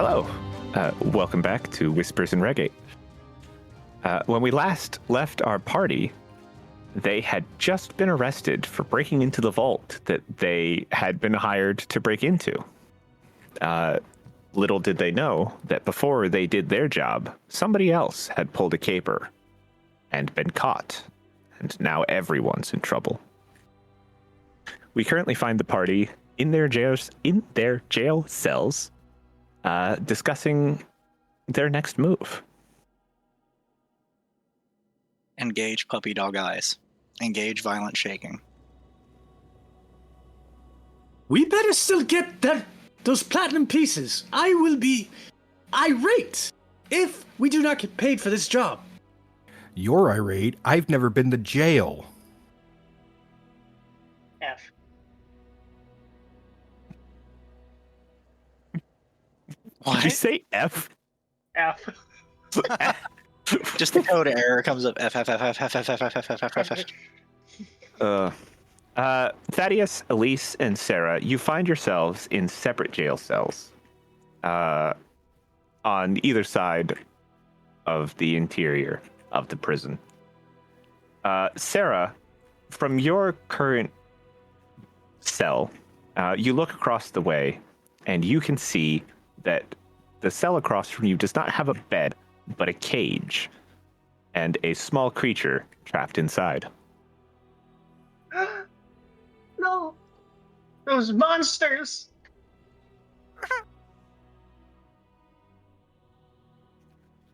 Hello. Welcome back to Whispers and Reggae. When we last left our party, they had just been arrested for breaking into the vault that they had been hired to break into. Little did they know that before they did their job, somebody else had pulled a caper and been caught, and now everyone's in trouble. We currently find the party in their jail cells, discussing their next move. Engage puppy dog eyes. Engage violent shaking. We better still get those platinum pieces. I will be irate if we do not get paid for this job. You're irate. I've never been to jail. F. What? Did you say F? F. Just the code error comes up. F. Thaddeus, Elise, and Sarah, you find yourselves in separate jail cells on either side of the interior of the prison. Sarah, from your current cell, you look across the way and you can see that the cell across from you does not have a bed, but a cage and a small creature trapped inside. No. Those monsters.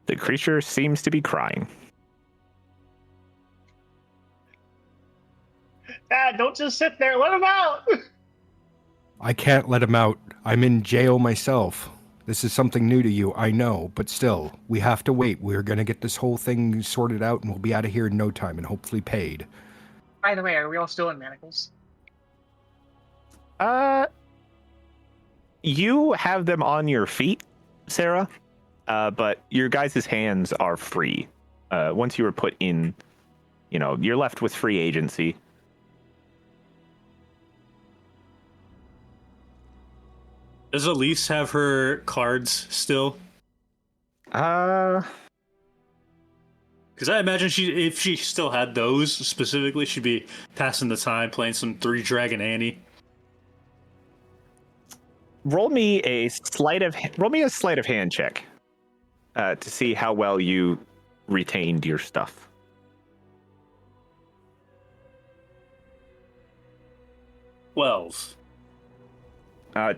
The creature seems to be crying. Dad, don't just sit there. Let him out. I can't let him out. I'm in jail myself. This is something new to you, I know, but still, we have to wait. We're going to get this whole thing sorted out, and we'll be out of here in no time, and hopefully paid. By the way, are we all still in manacles? You have them on your feet, Sarah, but your guys' hands are free. Once you were put in, you're left with free agency. Does Elise have her cards still? Uh, Because I imagine if she still had those specifically, she'd be passing the time playing some Three Dragon Annie. roll me a sleight of hand check to see how well you retained your stuff. 12.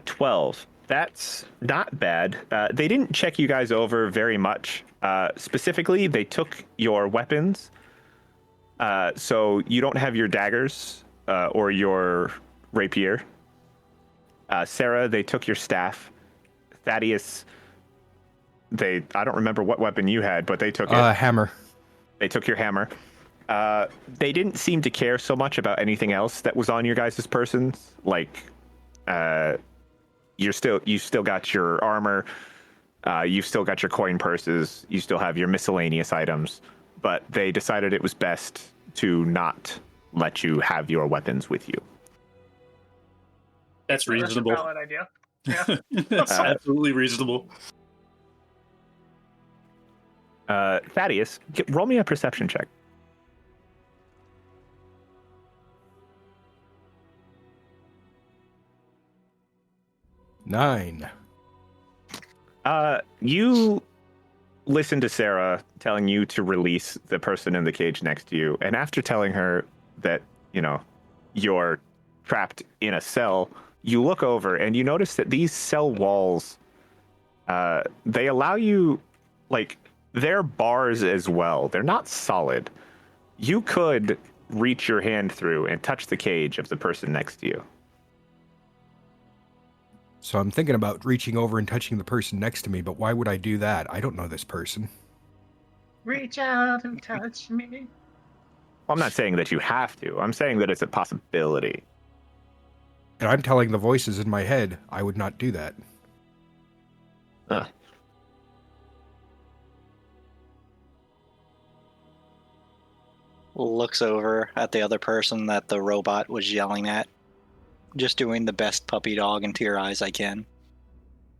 12. That's not bad. They didn't check you guys over very much. Specifically, they took your weapons. So you don't have your daggers or your rapier. Sarah, they took your staff. Thaddeus, I don't remember what weapon you had, but they took it. Hammer. They took your hammer. They didn't seem to care so much about anything else that was on your guys' persons. Like, you still got your armor. You've still got your coin purses. You still have your miscellaneous items. But they decided it was best to not let you have your weapons with you. That's reasonable. That's a valid idea. Yeah. That's absolutely reasonable. Thaddeus, roll me a perception check. Nine. You listen to Sarah telling you to release the person in the cage next to you, and after telling her that, you're trapped in a cell, you look over and you notice that these cell walls, they allow you, they're bars as well. They're not solid. You could reach your hand through and touch the cage of the person next to you. So I'm thinking about reaching over and touching the person next to me, but why would I do that? I don't know this person. Reach out and touch me. Well, I'm not saying that you have to. I'm saying that it's a possibility. And I'm telling the voices in my head, I would not do that. Looks over at the other person that the robot was yelling at. Just doing the best puppy dog into your eyes I can.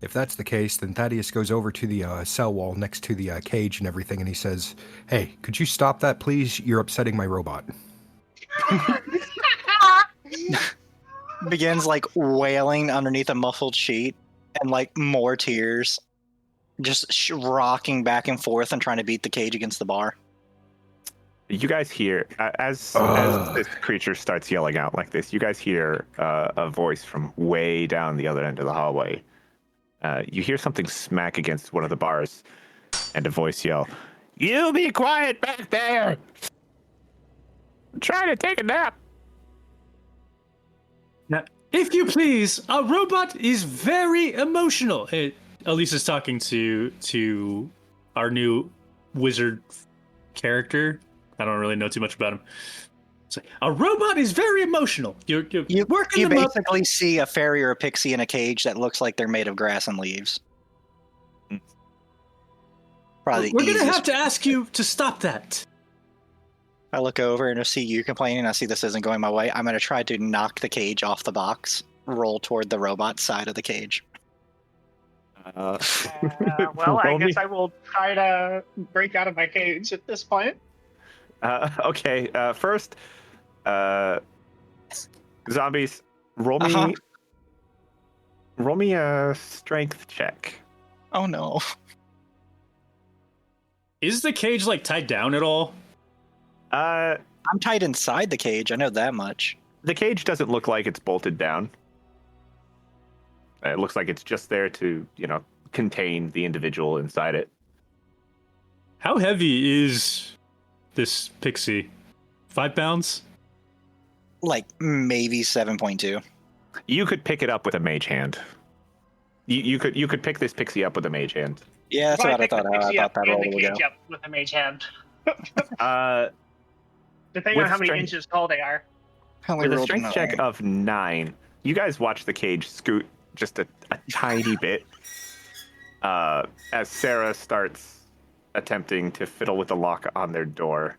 If that's the case, then Thaddeus goes over to the cell wall next to the cage and everything, and he says, "Hey, could you stop that, please? You're upsetting my robot." Begins like wailing underneath a muffled sheet, and like more tears, just rocking back and forth and trying to beat the cage against the bar. You guys hear as this creature starts yelling out like this. You guys hear a voice from way down the other end of the hallway. You hear something smack against one of the bars, and a voice yell, "You be quiet back there! I'm trying to take a nap." Now, if you please, our robot is very emotional. Hey, Elise is talking to our new wizard character. I don't really know too much about him. So, a robot is very emotional. You're working You them up. basically see a fairy or a pixie in a cage that looks like they're made of grass and leaves. Probably We're the gonna have easiest. to ask you to stop that. I look over and I see you complaining. I see this isn't going my way. I'm going to try to knock the cage off the box, roll toward the robot side of the cage. Well, I roll me- guess I will try to break out of my cage at this point. Okay. First, zombies, roll me. Uh-huh. Roll me a strength check. Oh no. Is the cage like tied down at all? I'm tied inside the cage. I know that much. The cage doesn't look like it's bolted down. It looks like it's just there to, contain the individual inside it. How heavy is this pixie? 5 pounds? Like maybe 7.2. You could pick it up with a mage hand. You could pick this pixie up with a mage hand. Yeah, that's If what I pick the thought. I pixie thought up that and roll the would go. cage up with a mage hand. With Depending on how many strength- inches tall they are. Only With a rolled strength check 9. of 9, you guys watch the cage scoot just a tiny bit as Sarah starts attempting to fiddle with the lock on their door.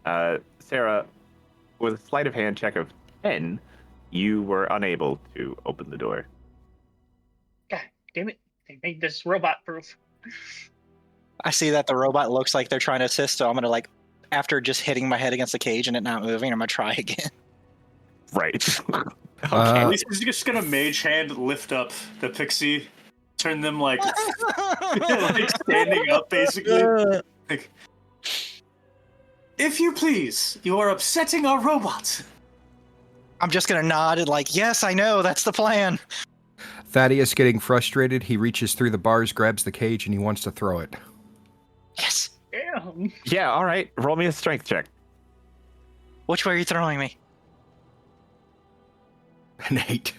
Sarah, with a sleight of hand check of 10, you were unable to open the door. God damn it. They made this robot proof. I see that the robot looks like they're trying to assist, so I'm gonna after just hitting my head against the cage and it not moving, I'm gonna try again. Right. Uh, He's just gonna mage hand lift up the pixie, turn them like standing up basically. Like, if you please, you are upsetting our robot. I'm just gonna nod and yes, I know, that's the plan. Thaddeus, getting frustrated, he reaches through the bars, grabs the cage, and he wants to throw it. Yes. Damn. Yeah, all right. Roll me a strength check. Which way are you throwing me? An 8.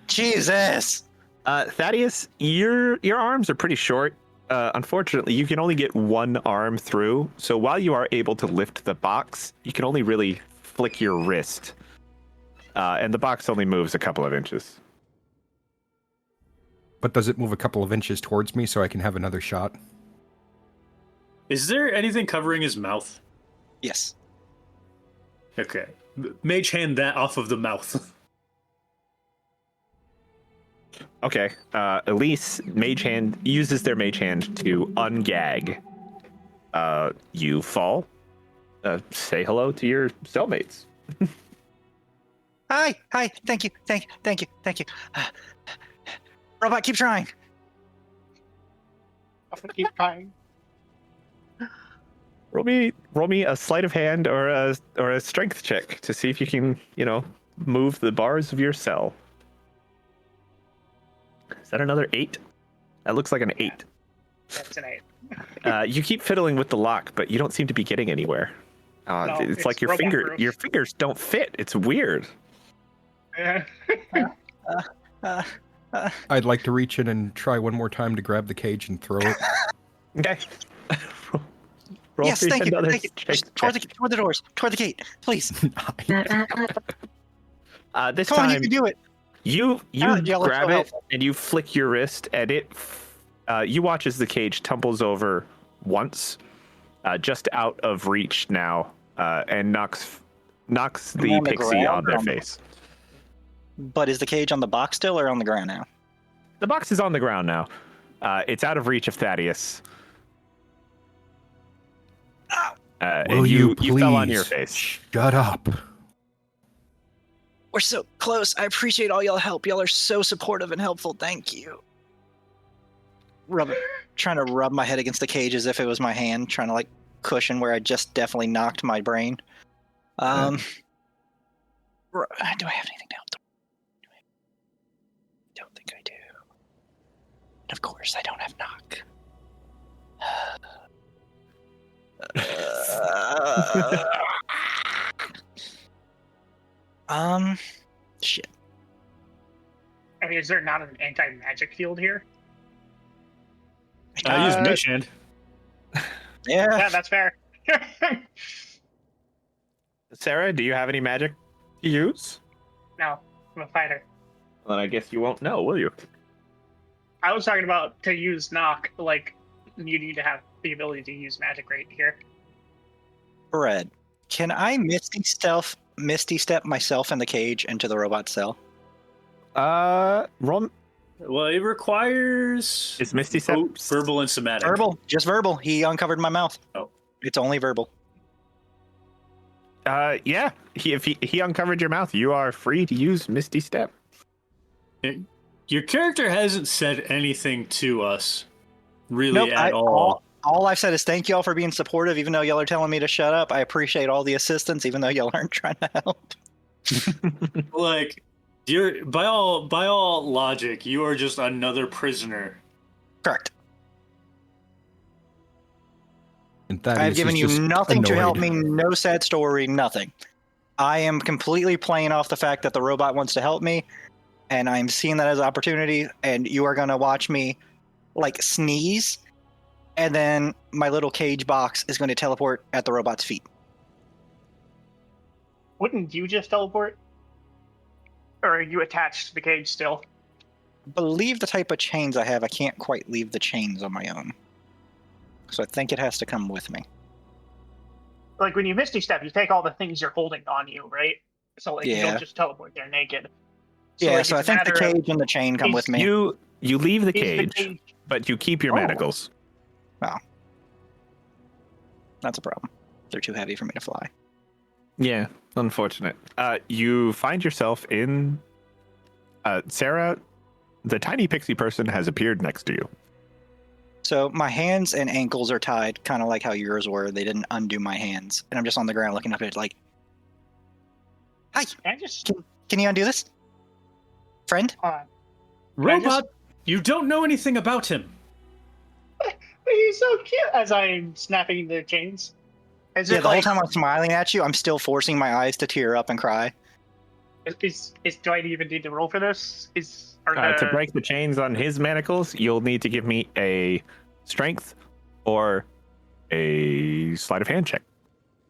Jesus. Thaddeus, your arms are pretty short. Unfortunately, you can only get one arm through. So while you are able to lift the box, you can only really flick your wrist. And the box only moves a couple of inches. But does it move a couple of inches towards me so I can have another shot? Is there anything covering his mouth? Yes. Okay. Mage hand that off of the mouth. Okay. Elise, uses their mage hand to ungag. You fall. Say hello to your cellmates. Hi. Thank you. Robot, keep trying. I'm gonna keep trying. Roll me a sleight of hand or a strength check to see if you can, move the bars of your cell. Is that another 8? That looks like an 8. That's an 8. You keep fiddling with the lock, but you don't seem to be getting anywhere. No, It's like it's your robot-proof. fingers don't fit. It's weird. I'd like to reach in and try one more time to grab the cage and throw it. Okay. Roll Yes, me thank you. another Thank you. strength Toward check. the doors. Toward the gate. Please. This Come on, you time can do it. you yellow grab so it helpful. and you flick your wrist, and you watch as the cage tumbles over once, just out of reach now, and knocks the On the pixie ground on or their on the- face. But is the cage on the box still or on the ground now? the box is on the ground now. It's out of reach of Thaddeus. Will And you please fell on your face. Shut up. We're so close. I appreciate all y'all help. Y'all are so supportive and helpful. Thank you. Trying to rub my head against the cage as if it was my hand, trying to like cushion where I just definitely knocked my brain. Do I have anything to help them? Don't think I do. And of course, I don't have knock. Shit. I mean, is there not an anti-magic field here? I use Mage Hand. Yeah. Yeah, that's fair. Sarah, do you have any magic to use? No, I'm a fighter. Well, I guess you won't know, will you? I was talking about to use knock, like, you need to have the ability to use magic right here. Bread. Can I Misty Step myself in the cage into the robot cell? Roll. Well, it requires Is Misty Step verbal and somatic. Verbal. Just verbal. He uncovered my mouth. Oh. It's only verbal. Yeah. If he uncovered your mouth, you are free to use Misty Step. Your character hasn't said anything to us, really, at all. All I've said is thank y'all for being supportive, even though y'all are telling me to shut up. I appreciate all the assistance, even though y'all aren't trying to help. Like, you're by all logic, you are just another prisoner. Correct. And Thaddeus I've given is you just nothing to help me, annoyed. no sad story, nothing. I am completely playing off the fact that the robot wants to help me, and I'm seeing that as an opportunity, and you are going to watch me, like, sneeze, and then my little cage box is going to teleport at the robot's feet. Wouldn't you just teleport? Or are you attached to the cage still? Believe the type of chains I have, I can't quite leave the chains on my own. So I think it has to come with me. Like, when you Misty Step, you take all the things you're holding on you, right? So, like, you Yeah. don't just teleport there naked. Yeah, like, so I it's a think the matter of- cage and the chain come with me. You leave the is cage, but you keep your Oh. manacles. That's a problem. They're too heavy for me to fly. Yeah, unfortunate. You find yourself in. Sarah, the tiny pixie person has appeared next to you. So my hands and ankles are tied, kind of like how yours were. They didn't undo my hands. And I'm just on the ground looking up at it like, hi, I just can you undo this? Friend? Robot, you don't know anything about him. He's so cute as I'm snapping the chains. Is Yeah, it the whole like, time I'm smiling at you, I'm still forcing my eyes to tear up and cry. is do I even need to roll for this? To break the chains on his manacles, you'll need to give me a strength or a sleight of hand check.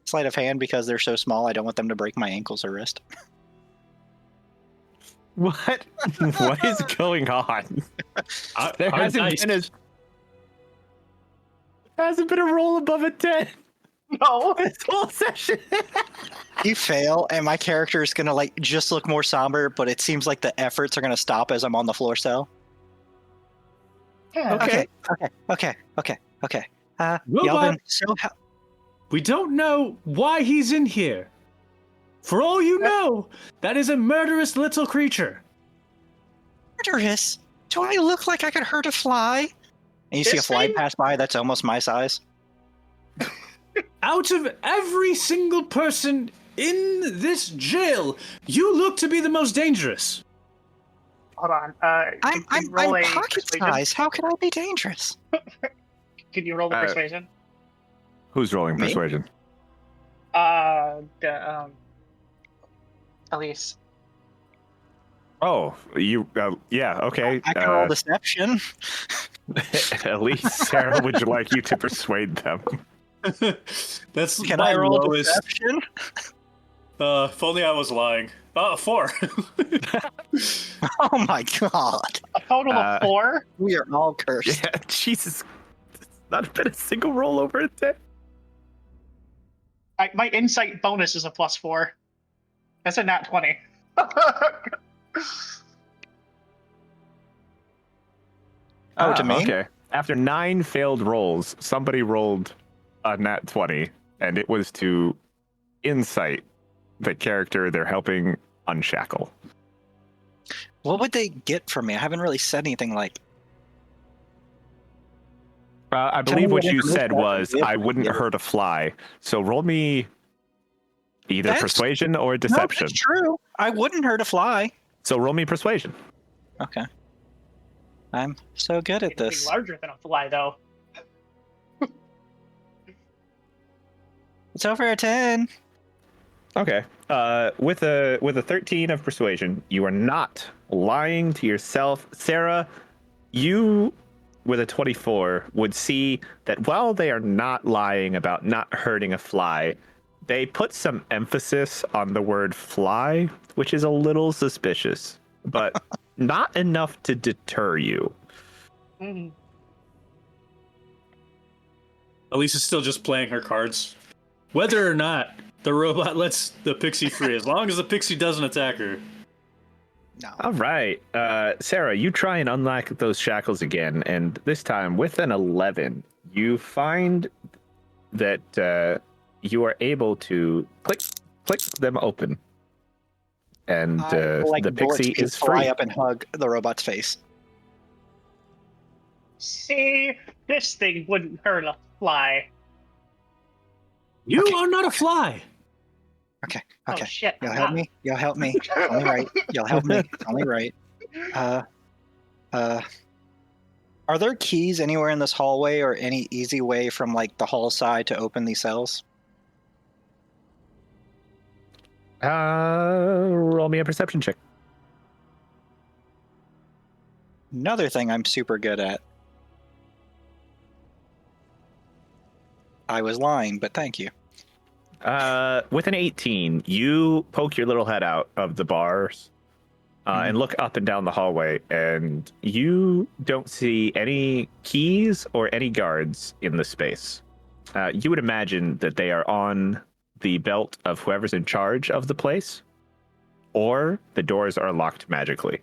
Sleight of hand because they're so small, I don't want them to break my ankles or wrist. What? What is going on? There Hard dice. hasn't been a roll above a 10 No. this whole session. You fail, and my character is gonna like just look more somber, but it seems like the efforts are gonna stop as I'm on the floor cell. Yeah. Okay. Okay. Y'all Robot. been so We don't know why he's in here. For all you know, that is a murderous little creature. murderous. Do I look like I could hurt a fly? And you see a This fly thing- pass by that's almost my size. Out of every single person in this jail, you look to be the most dangerous. Hold on. I'm roll a pocket persuasion? size. How can I be dangerous? Can you roll the Uh, persuasion? Who's rolling Me? persuasion? Elise. Oh, you. Yeah. Okay. I can roll deception. At least Sarah would like you to persuade them. That's Can my I roll lowest. deception? If only I was lying. 4. Oh my god. A total of 4? We are all cursed. Yeah, Jesus. It's not been a single roll over a 10. My insight bonus is a +4. That's a nat 20. Oh, to me? Okay. After 9 failed rolls, somebody rolled a nat 20, and it was to insight the character they're helping unshackle. What would they get from me? I haven't really said anything like. I Tell me believe what what you information said I was, can give I them. wouldn't hurt a fly. So roll me either That's- persuasion or No, deception. that's true. I wouldn't hurt a fly. So roll me persuasion. Okay. I'm so good at Anything this. larger than a fly, though. It's over a 10. Okay. With a 13 of persuasion, you are not lying to yourself. Sarah, you with a 24 would see that while they are not lying about not hurting a fly, they put some emphasis on the word fly, which is a little suspicious, but not enough to deter you. Mm. Elise is still just playing her cards. Whether or not the robot lets the pixie free, as long as the pixie doesn't attack her. No. All right. Sarah, you try and unlock those shackles again, and this time with an 11, you find that you are able to click them open. And like the bullets pixie can is fly free. up and hug the robot's face. See, this thing wouldn't hurt a fly. You Okay. are not a fly. Okay. Oh Okay. shit! You'll help me. You'll help me. It's only right. You'll help me. It's only right. Are there keys anywhere in this hallway or any easy way from like the hall side to open these cells? Roll me a perception check. Another thing I'm super good at. I was lying, but thank you. With an 18, you poke your little head out of the bars and look up and down the hallway, and you don't see any keys or any guards in the space. You would imagine that they are on the belt of whoever's in charge of the place, or the doors are locked magically.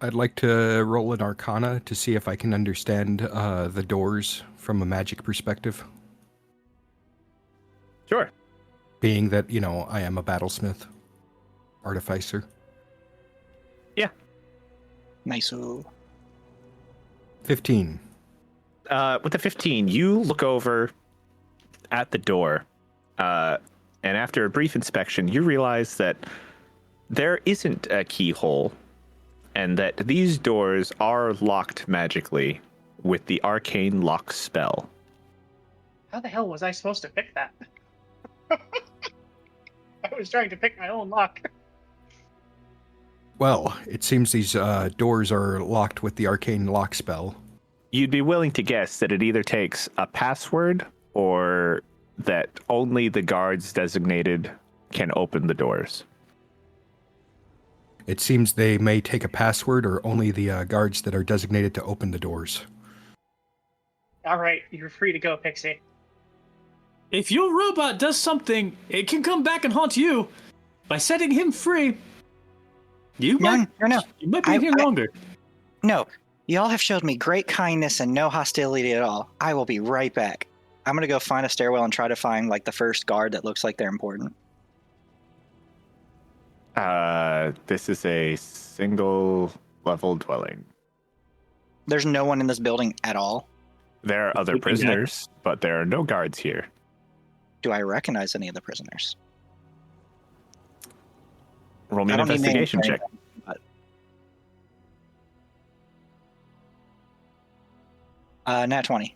I'd like to roll an Arcana to see if I can understand the doors from a magic perspective. Sure. Being that, I am a battlesmith, artificer. Nice. 15. With the 15, you look over at the door, and after a brief inspection, you realize that there isn't a keyhole, and that these doors are locked magically with the arcane lock spell. How the hell was I supposed to pick that? I was trying to pick my own lock. Well, it seems these doors are locked with the arcane lock spell. You'd be willing to guess that it either takes a password or that only the guards designated can open the doors. It seems they may take a password or only the guards that are designated to open the doors. All right, you're free to go, Pixie. If your robot does something, it can come back and haunt you. By setting him free, you might be here longer. No, y'all have showed me great kindness and no hostility at all. I will be right back. I'm gonna go find a stairwell and try to find like the first guard that looks like they're important. This is a single level dwelling. There's no one in this building at all. There are other Sleeping prisoners, but there are no guards here. Do I recognize any of the prisoners? Roll me I an don't need names investigation or check. anything, but... Nat 20.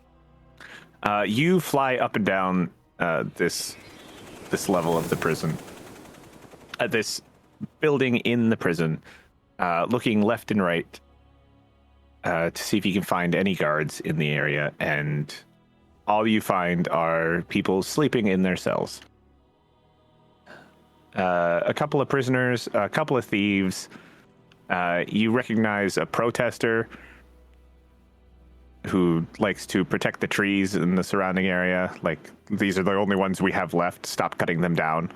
You fly up and down this level of the prison. This building in the prison, looking left and right to see if you can find any guards in the area, and all you find are people sleeping in their cells. A couple of prisoners, a couple of thieves. You recognize a protester who likes to protect the trees in the surrounding area. Like, these are the only ones we have left. Stop cutting them down.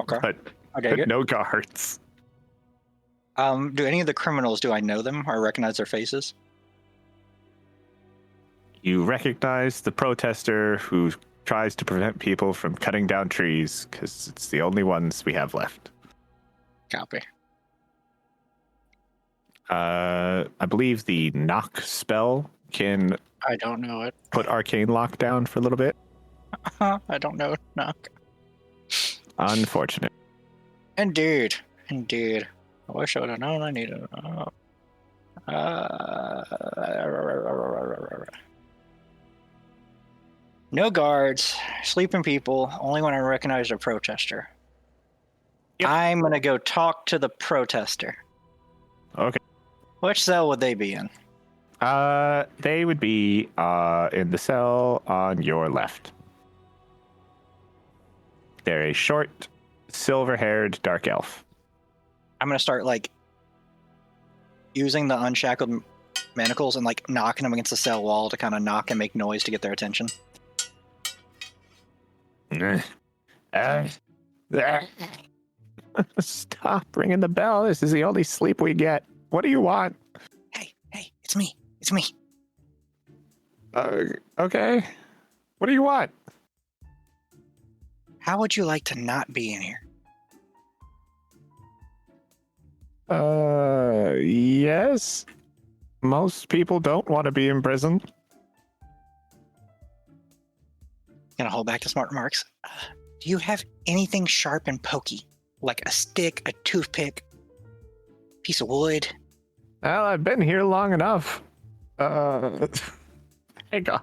Okay. But Okay, good. no guards. Do any of the criminals, do I know them or recognize their faces? You recognize the protester who tries to prevent people from cutting down trees because it's the only ones we have left. Copy. I believe the knock spell can I don't know it. put arcane lock down for a little bit. I don't know. Knock. Unfortunate. Indeed. I wish I would have known I needed. No guards, sleeping people, only when I recognize a protester. Yep. I'm gonna go talk to the protester. Okay. Which cell would they be in? They would be in the cell on your left. They're a short, silver-haired dark elf. I'm gonna start using the unshackled manacles and knocking them against the cell wall to kind of knock and make noise to get their attention. Stop ringing the bell. This is the only sleep we get. What do you want? Hey, it's me. Okay. What do you want? How would you like to not be in here? Yes. Most people don't want to be in prison. Gonna hold back to smart remarks. Do you have anything sharp and pokey? Like a stick, a toothpick, piece of wood? Well, I've been here long enough. Hang on.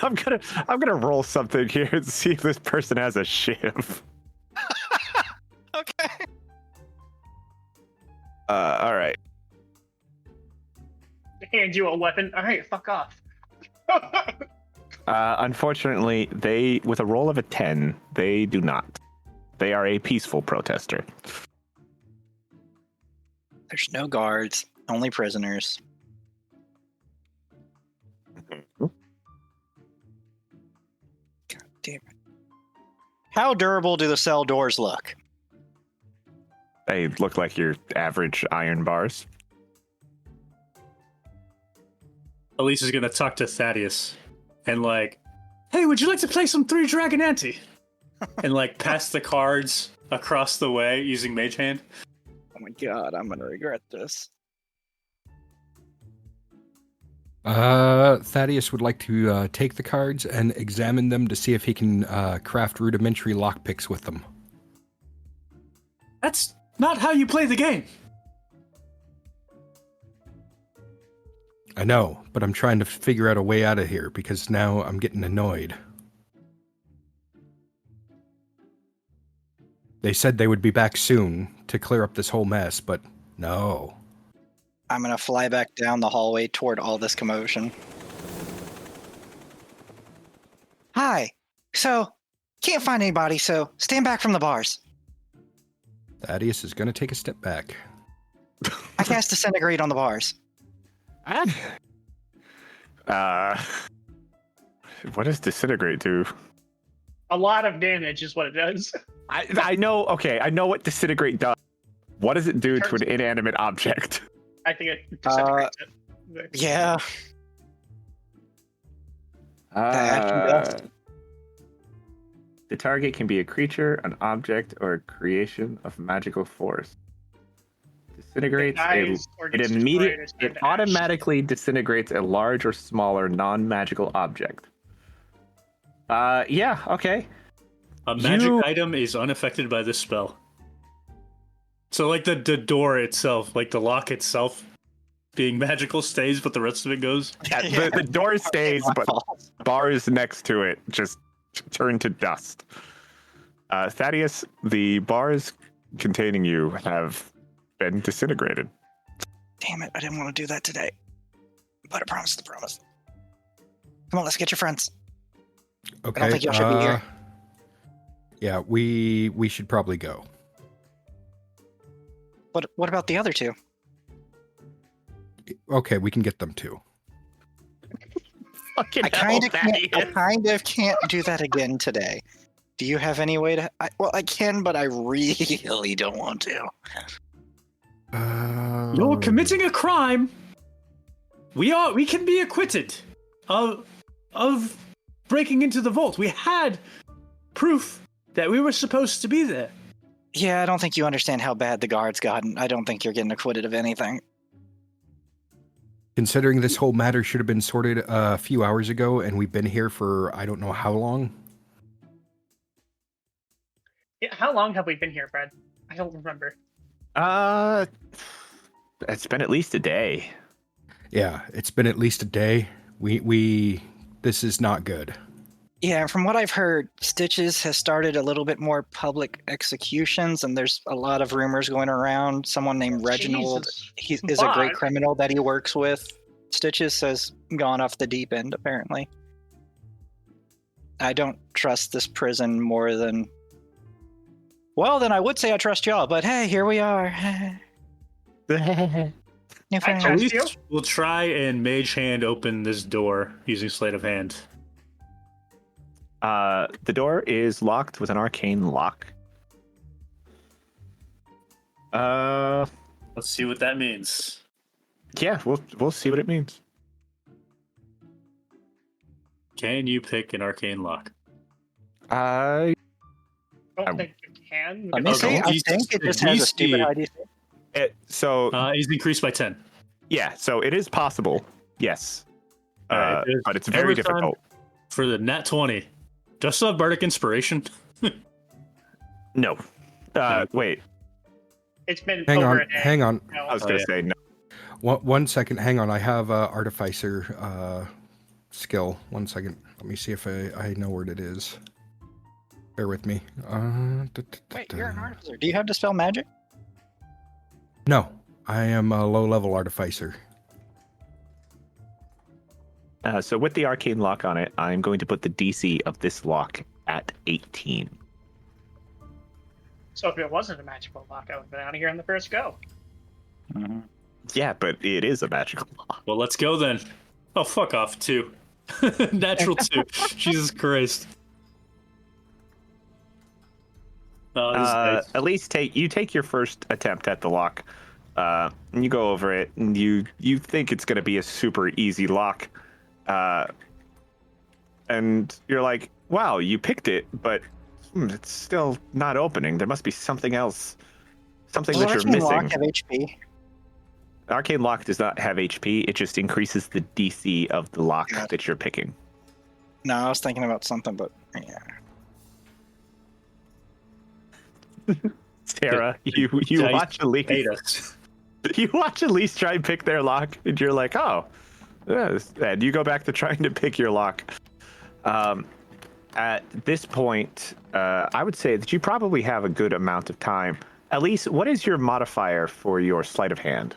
I'm gonna roll something here and see if this person has a shiv. Okay. All right. Hand you a weapon. All right, fuck off. Unfortunately, they, with a roll of a 10, they do not. They are a peaceful protester. There's no guards, only prisoners. God damn it. How durable do the cell doors look? They look like your average iron bars. Elise is gonna talk to Thaddeus and hey, would you like to play some 3 Dragon Ante? And pass the cards across the way using Mage Hand. Oh my god, I'm gonna regret this. Thaddeus would like to take the cards and examine them to see if he can craft rudimentary lockpicks with them. That's not how you play the game. I know, but I'm trying to figure out a way out of here because now I'm getting annoyed. They said they would be back soon to clear up this whole mess, but no. I'm gonna fly back down the hallway toward all this commotion. Hi. So, can't find anybody, so stand back from the bars. Thaddeus is going to take a step back. I cast Disintegrate on the bars. What does disintegrate do? A lot of damage is what it does. I know. Okay, I know what disintegrate does. What does it do to an inanimate object? I think it disintegrates it. Yeah. That The target can be a creature, an object, or a creation of magical force. Disintegrates. It automatically disintegrates a large or smaller non-magical object. Yeah. Okay. A magic item is unaffected by this spell. So the door itself, the lock itself being magical stays, but the rest of it goes? Yeah, the door stays, but bars next to it just turn to dust. Thaddeus, the bars containing you have been disintegrated. Damn it, I didn't want to do that today. But I promised the promise. Come on, let's get your friends. Okay. I don't think y'all should be here. Yeah, we should probably go. What about the other two? Okay, we can get them too. I kind of can't do that again today. Do you have any way to... I can, but I really don't want to. You're committing a crime. We can be acquitted of breaking into the vault. We had proof that we were supposed to be there. Yeah, I don't think you understand how bad the guard's gotten. I don't think you're getting acquitted of anything. Considering this whole matter should have been sorted a few hours ago, and we've been here for I don't know how long. Yeah, how long have we been here, Brad? I don't remember. It's been at least a day. Yeah, it's been at least a day. This is not good. Yeah, from what I've heard, Stitches has started a little bit more public executions, and there's a lot of rumors going around. Someone named Reginald, he is a great criminal that he works with. Stitches has gone off the deep end, apparently. I don't trust this prison more than... Well, then I would say I trust y'all, but hey, here we are. I At trust you. least we'll try and mage hand open this door using sleight of hand. The door is locked with an arcane lock. Let's see what that means. Yeah, we'll see what it means. Can you pick an arcane lock? I Don't think you can. Let me see. I think it just has a stupid ID. It's increased by 10. Yeah, so it is possible. Yes, Alright, but it's very every time difficult. For the nat 20. Do I still have bardic inspiration? No. Wait. It's been Hang over on, a day. hang on. No. I was gonna say no. One second, hang on. I have Artificer skill. 1 second. Let me see if I know where it is. Bear with me. Wait, you're an artificer. Do you have Dispel Magic? No, I am a low-level Artificer. So with the arcane lock on it, I'm going to put the DC of this lock at 18. So if it wasn't a magical lock, I would have been out of here on the first go. Yeah, but it is a magical lock. Well, let's go then. Oh, fuck off, 2. Natural 2. Jesus Christ. Oh, this is nice. At least take your first attempt at the lock. And you go over it, and you think it's going to be a super easy lock. And you're like, wow, you picked it, but it's still not opening. There must be something else. Something that you're missing. Lock have HP? Arcane Lock does not have HP. It just increases the DC of the lock that you're picking. No, I was thinking about something, but yeah. Sarah, you watch Elise. You watch Elise try and pick their lock, and you're like, oh. And you go back to trying to pick your lock. At this point, I would say that you probably have a good amount of time. Elise, what is your modifier for your sleight of hand?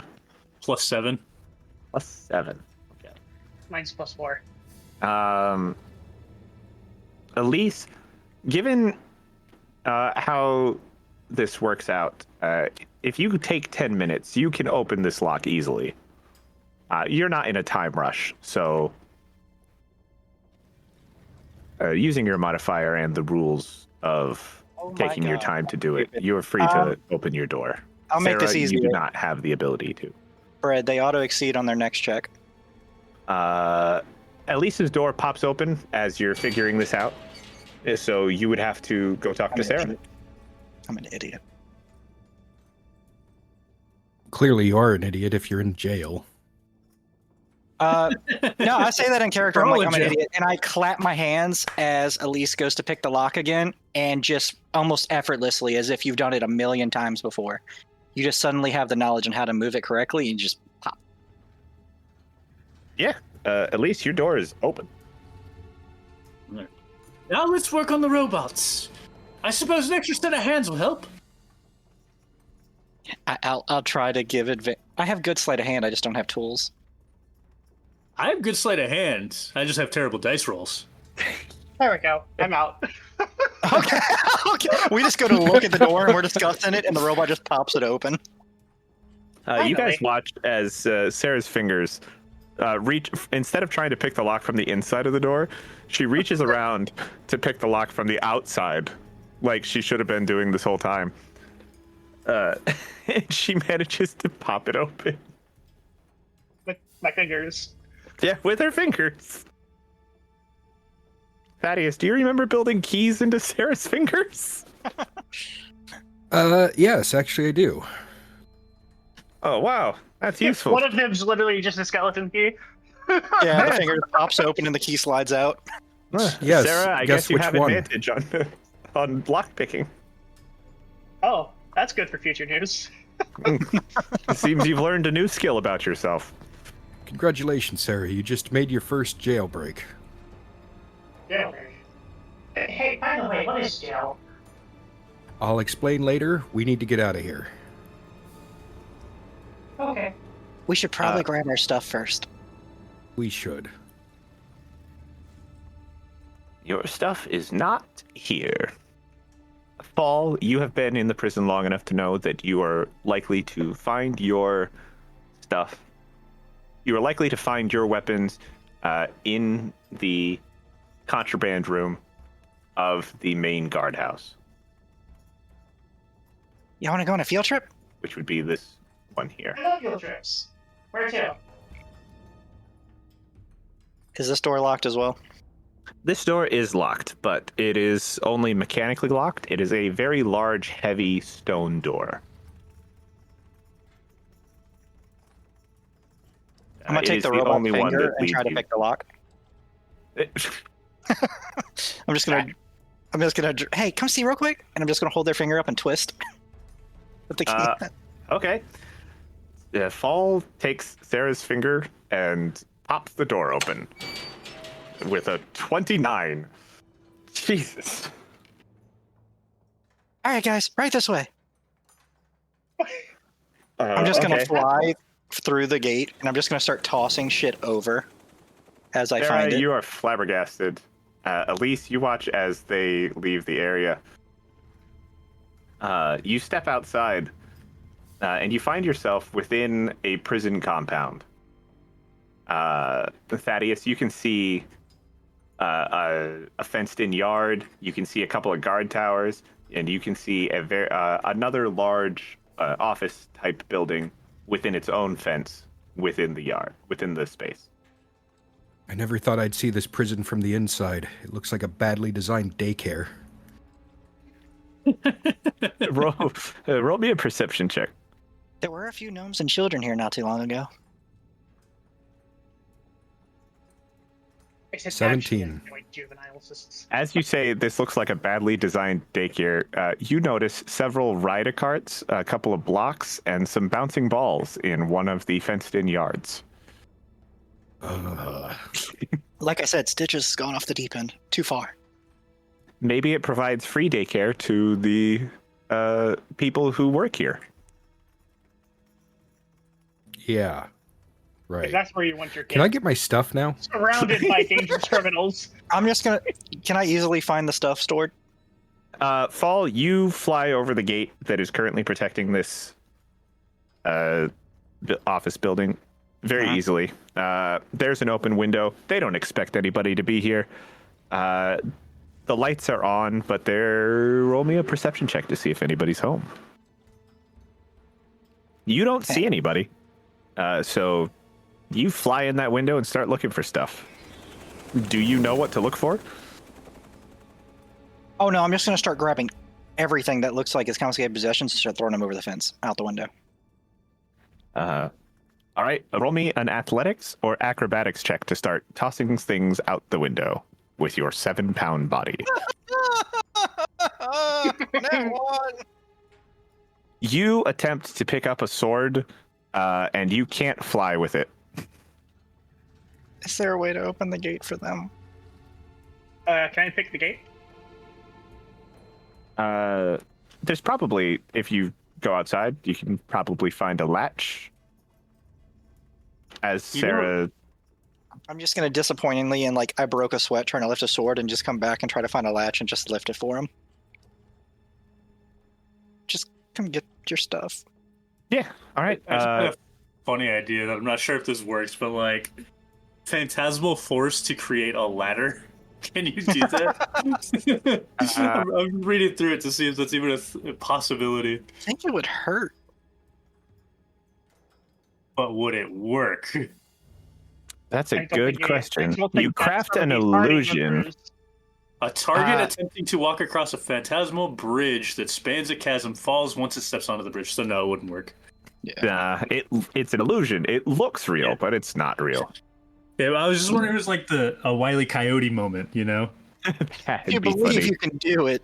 +7. +7. Okay. Mine's +4. Elise, given how this works out, if you take 10 minutes, you can open this lock easily. You're not in a time rush, so using your modifier and the rules of taking your time to do it, you are free to open your door. I'll make this Sarah, easy. You do not have the ability to. Brad, they auto-exceed on their next check. Elise's door pops open as you're figuring this out, so you would have to go talk to Sarah. I'm an idiot. Clearly, you are an idiot if you're in jail. No, I say that in character. I'm We're all like, I'm an in jail. idiot. And I clap my hands as Elise goes to pick the lock again, and just almost effortlessly, as if you've done it a million times before, you just suddenly have the knowledge on how to move it correctly, and you just pop. Yeah, at least your door is open. Now let's work on the robots. I suppose an extra set of hands will help. I'll try to give I have good sleight of hand. I just don't have tools. I have good sleight of hand. I just have terrible dice rolls. There we go. I'm out. Okay. Okay. We just go to look at the door and we're discussing it, and the robot just pops it open. You guys Finally. watched as Sarah's fingers reach, instead of trying to pick the lock from the inside of the door, she reaches around to pick the lock from the outside, like she should have been doing this whole time. And she manages to pop it open. With my fingers. Yeah, with her fingers. Thaddeus, do you remember building keys into Sarah's fingers? Yes, actually I do. Oh, wow. That's useful. One of them's literally just a skeleton key. Yeah, the finger pops open and the key slides out. Yes, Sarah, I guess guess you which have one? advantage on lockpicking. Oh, that's good for future news. It seems you've learned a new skill about yourself. Congratulations, Sarah. You just made your first jailbreak. Yeah. Hey, by the way, what is jail? I'll explain later. We need to get out of here. Okay. We should probably grab our stuff first. We should. Your stuff is not here. Fall, you have been in the prison long enough to know that you are likely to find your stuff. You are likely to find your weapons in the contraband room of the main guardhouse, You want to go on a field trip? which would be this one here. I love field trips. Where to? Is this door locked as well? This door is locked, but it is only mechanically locked. It is a very large, heavy stone door. I'm gonna It take is the robot only one finger that and try to leads pick the lock. you- I'm just gonna. Hey, come see real quick, and I'm just gonna hold their finger up and twist with the key. Okay. Fall takes Sarah's finger and pops the door open with a 29. Jesus. All right, guys, right this way. I'm just gonna okay. fly through the gate, and I'm just gonna start tossing shit over as I Sarah, find it. you are flabbergasted. Elise, you watch as they leave the area. You step outside, and you find yourself within a prison compound. Thaddeus, you can see a fenced-in yard. You can see a couple of guard towers, and you can see another large office-type building within its own fence within the yard, within the space. I never thought I'd see this prison from the inside. It looks like a badly designed daycare. Roll me a perception check. There were a few gnomes and children here not too long ago. I said 17. actually, like juvenile systems. As you say, this looks like a badly designed daycare. You notice several rider carts, a couple of blocks, and some bouncing balls in one of the fenced-in yards. Like I said, Stitches has gone off the deep end. Too far. Maybe it provides free daycare to the people who work here. Yeah. If Right. that's where you want your kid. Can I get my stuff now? Surrounded by dangerous criminals. I'm just gonna. Can I easily find the stuff stored? Fall, you fly over the gate that is currently protecting this office building very easily. There's an open window. They don't expect anybody to be here. The lights are on, but roll me a perception check to see if anybody's home. You don't see anybody. So you fly in that window and start looking for stuff. Do you know what to look for? Oh no, I'm just gonna start grabbing everything that looks like it's confiscated possessions and start throwing them over the fence, out the window. All right, roll me an athletics or acrobatics check to start tossing things out the window with your 7-pound body. You attempt to pick up a sword, and you can't fly with it. Is there a way to open the gate for them? Can I pick the gate? There's probably, if you go outside, you can probably find a latch. As Sarah... I'm just gonna disappointingly and like I broke a sweat trying to lift a sword and just come back and try to find a latch and just lift it for him. Just come get your stuff. Yeah, all right. I just have a funny idea that I'm not sure if this works, but like phantasmal force to create a ladder. Can you do that? I'm reading through it to see if that's even a possibility. I think it would hurt. But would it work? That's a I don't good think question. I don't think You that's craft from an these party illusion. members. A target Uh, attempting to walk across a phantasmal bridge that spans a chasm falls once it steps onto the bridge. So no, it wouldn't work. It's an illusion. It looks real, Yeah. but it's not real. Yeah, I was just wondering if it was like a Wile E. Coyote moment, you know? That'd You be believe funny. you can do it.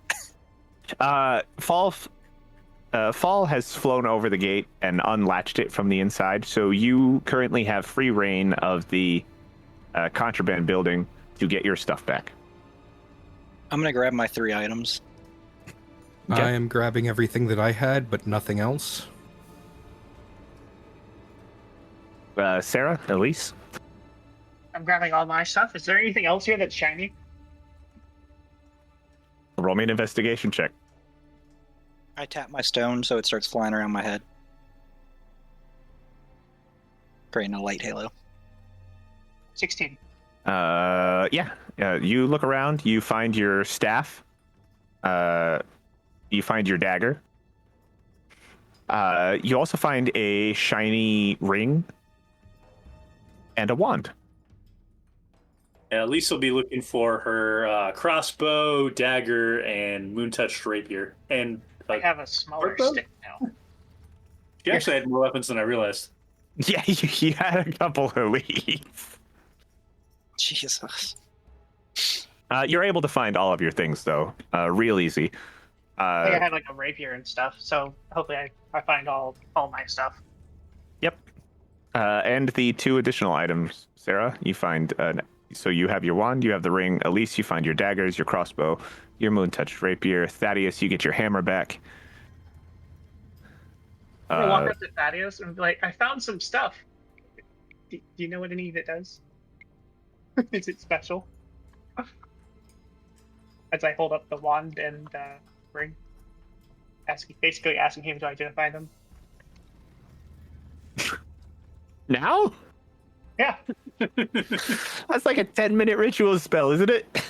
Fall has flown over the gate and unlatched it from the inside, so you currently have free reign of the contraband building to get your stuff back. I'm gonna grab my 3 items. Okay. I am grabbing everything that I had, but nothing else. Sarah, Elise, I'm grabbing all my stuff. Is there anything else here that's shiny? roll me an investigation check. I tap my stone so it starts flying around my head, creating a light halo. 16. You look around, you find your staff, you find your dagger, you also find a shiny ring and a wand. At least will be looking for her crossbow, dagger, and moon-touched rapier. And I have a smaller Purple? stick now. she actually had more weapons than I realized. Yeah, you had a couple of leads. Jesus. You're able to find all of your things though, real easy. I think I had like a rapier and stuff, so hopefully I find all my stuff. Yep. And the 2 additional items, Sarah, you find. So you have your wand, you have the ring. Elise, you find your daggers, your crossbow, your moon-touched rapier. Thaddeus, you get your hammer back. I'm gonna walk up to Thaddeus and be like, I found some stuff. Do you know what any of it does? Is it special? As I hold up the wand and ring, basically asking him to identify them. Now? Yeah, That's like a 10-minute ritual spell, isn't it?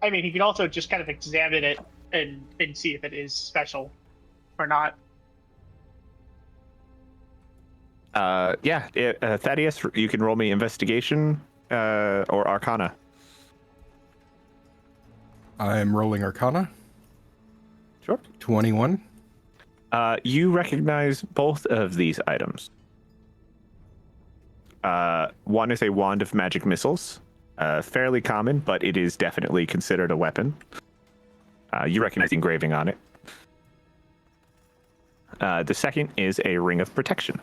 I mean, he could also just kind of examine it and see if it is special or not. Thaddeus, you can roll me investigation or arcana. I'm rolling Arcana. Sure. 21. You recognize both of these items. One is a wand of magic missiles, fairly common, but it is definitely considered a weapon. You recognize the engraving on it. The second is a ring of protection.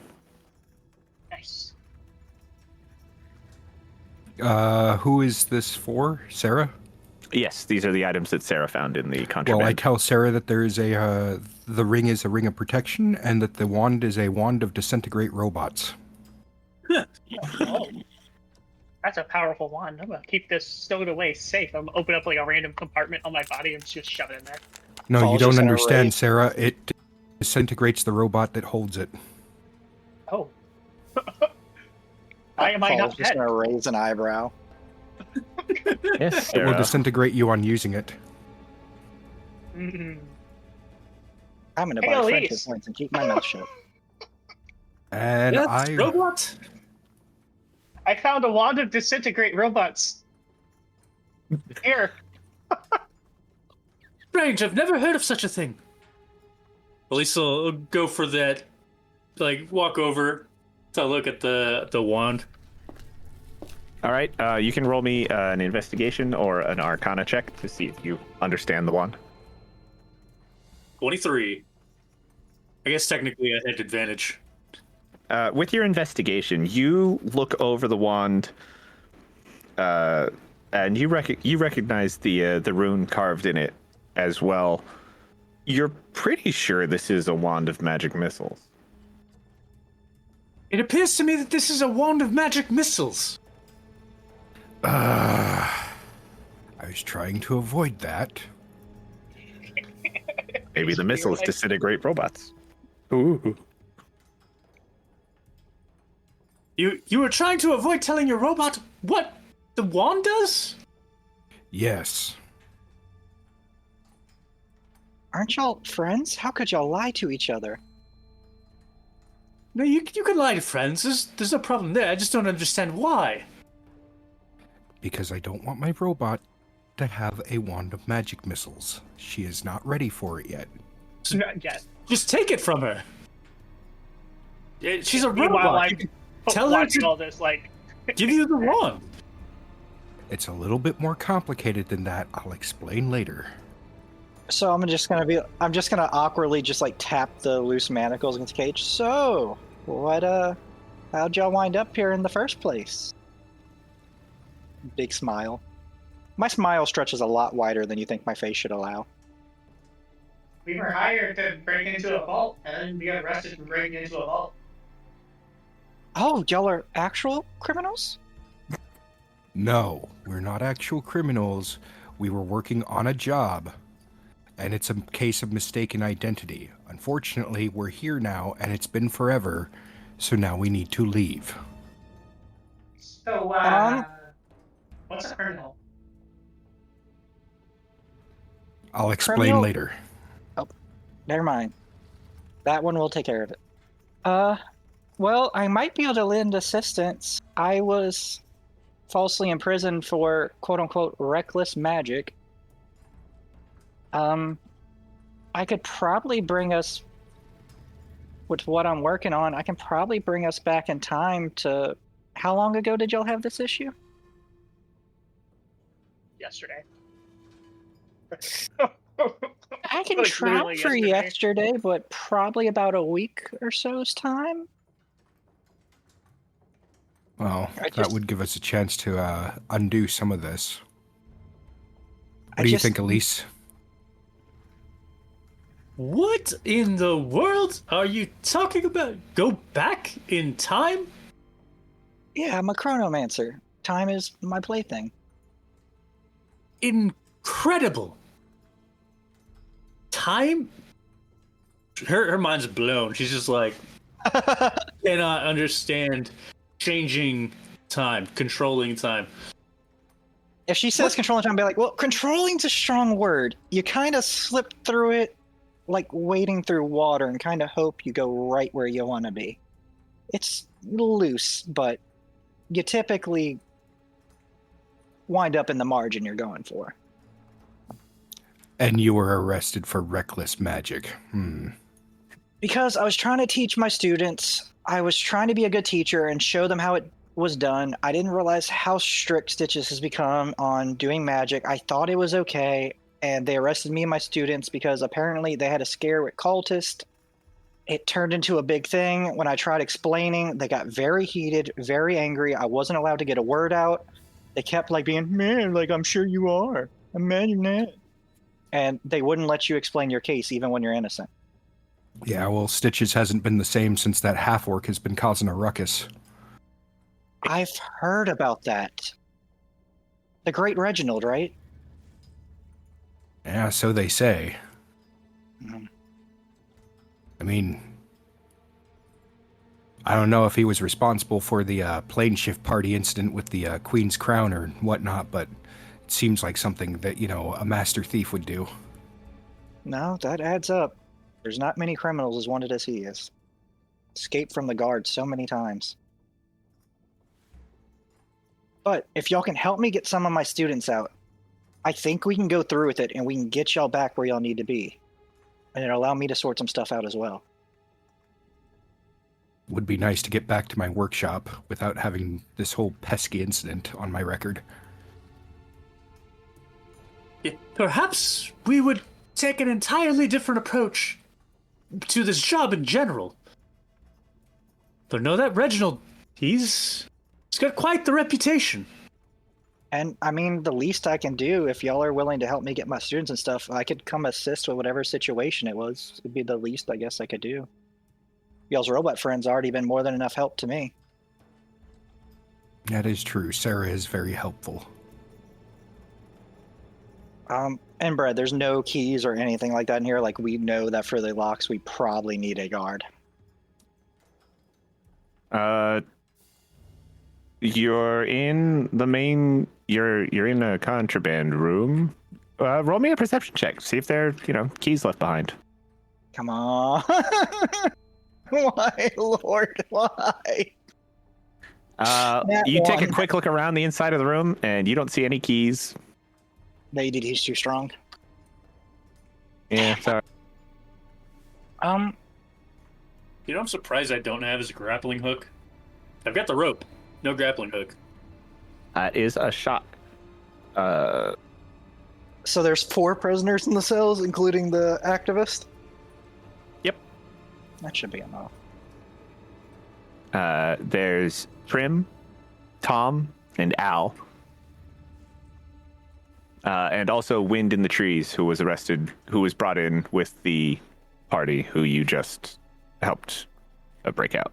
Nice. Who is this for? Sarah? Yes, these are the items that Sarah found in the contraband. Well, I tell Sarah that there is the ring is a ring of protection, and that the wand is a wand of disintegrate robots. Oh. That's a powerful wand. I'm gonna keep this stowed away safe. I'm gonna open up like a random compartment on my body and just shove it in there. No, Paul's you don't just gonna understand, raise- Sarah. It disintegrates the robot that holds it. Oh. Why am I Paul's not just dead? gonna raise an eyebrow. Yes, It will Sarah. disintegrate you on using it. Mm-mm. I'm gonna Hey, buy Elise. friendship points and keep my mouth shut. And That's robot? I found a wand of disintegrate robots. Here. Strange, I've never heard of such a thing. At least I'll go for that. Like, walk over to look at the wand. All right, you can roll me an investigation or an arcana check to see if you understand the wand. 23. I guess technically I had advantage. With your investigation, you look over the wand, and you recognize the rune carved in it as well. You're pretty sure this is a wand of magic missiles. It appears to me that this is a wand of magic missiles. I was trying to avoid that. Maybe the missiles disintegrate robots. Ooh. You were trying to avoid telling your robot what the wand does? Yes. Aren't y'all friends? How could y'all lie to each other? No, you can lie to friends. There's no problem there. I just don't understand why. Because I don't want my robot to have a wand of magic missiles. She is not ready for it yet. Not yet. Just take it from her. She's a Meanwhile, robot. I'm Tell her watching to all this like. give you the wand. It's a little bit more complicated than that. I'll explain later. So I'm just gonna awkwardly just like tap the loose manacles against the cage. So, how'd y'all wind up here in the first place? Big smile. My smile stretches a lot wider than you think my face should allow. We were hired to break into a vault, and we got arrested for breaking into a vault. Oh, y'all are actual criminals? No, we're not actual criminals. We were working on a job. And it's a case of mistaken identity. Unfortunately, we're here now, and it's been forever, so now we need to leave. So, what's a criminal? I'll explain Criminal? later. Oh, never mind. That one will take care of it. Well, I might be able to lend assistance. I was falsely imprisoned for quote-unquote reckless magic. I could probably bring us, with what I'm working on, I can probably bring us back in time to, how long ago did y'all have this issue? Yesterday. I can Like, try literally for yesterday, but probably about a week or so's time. Well, that would give us a chance to undo some of this. What do you think, Elise? What in the world are you talking about? Go back in time? Yeah, I'm a chronomancer. Time is my plaything. Incredible. Time? Her mind's blown. She's just like, cannot understand changing time, controlling time. If she says controlling time, I'll be like, well, controlling's a strong word. You kind of slip through it like wading through water and kind of hope you go right where you want to be. It's loose, but you typically wind up in the margin you're going for. And you were arrested for reckless magic. Because I was trying to teach my students, I was trying to be a good teacher and show them how it was done. I didn't realize how strict Stitches has become on doing magic. I thought it was okay, and they arrested me and my students because apparently they had a scare with cultists. It turned into a big thing. When I tried explaining, they got very heated, very angry. I wasn't allowed to get a word out. They kept like being, man, like, I'm sure you are. Imagine that. And they wouldn't let you explain your case even when you're innocent. Yeah, well, Stitches hasn't been the same since that half-orc has been causing a ruckus. I've heard about that. The Great Reginald, right? Yeah, so they say. Mm. I mean, I don't know if he was responsible for the plane shift party incident with the Queen's Crown or whatnot, but it seems like something that, a master thief would do. No, that adds up. There's not many criminals as wanted as he is. Escaped from the guards so many times. But if y'all can help me get some of my students out, I think we can go through with it and we can get y'all back where y'all need to be. And it'll allow me to sort some stuff out as well. Would be nice to get back to my workshop without having this whole pesky incident on my record. Yeah, perhaps we would take an entirely different approach to this job in general. But no, that Reginald, he's got quite the reputation. And I mean, the least I can do, if y'all are willing to help me get my students and stuff, I could come assist with whatever situation it was. It'd be the least I guess I could do. Y'all's robot friend's already been more than enough help to me. That is true. Sarah is very helpful. And Brad, there's no keys or anything like that in here. Like, we know that for the locks, we probably need a guard. You're in the main you're in a contraband room. Roll me a perception check. See if there are keys left behind. Come on. Why, Lord? Why? You take a one. quick look around the inside of the room, and you don't see any keys. Maybe he's too strong. Yeah, sorry. Um, I'm surprised I don't have his grappling hook. I've got the rope, no grappling hook. That is a shock. so there's 4 prisoners in the cells, including the activist? Yep. That should be enough. There's Trim, Tom, and Al. And also Wind in the Trees, who was brought in with the party who you just helped break out.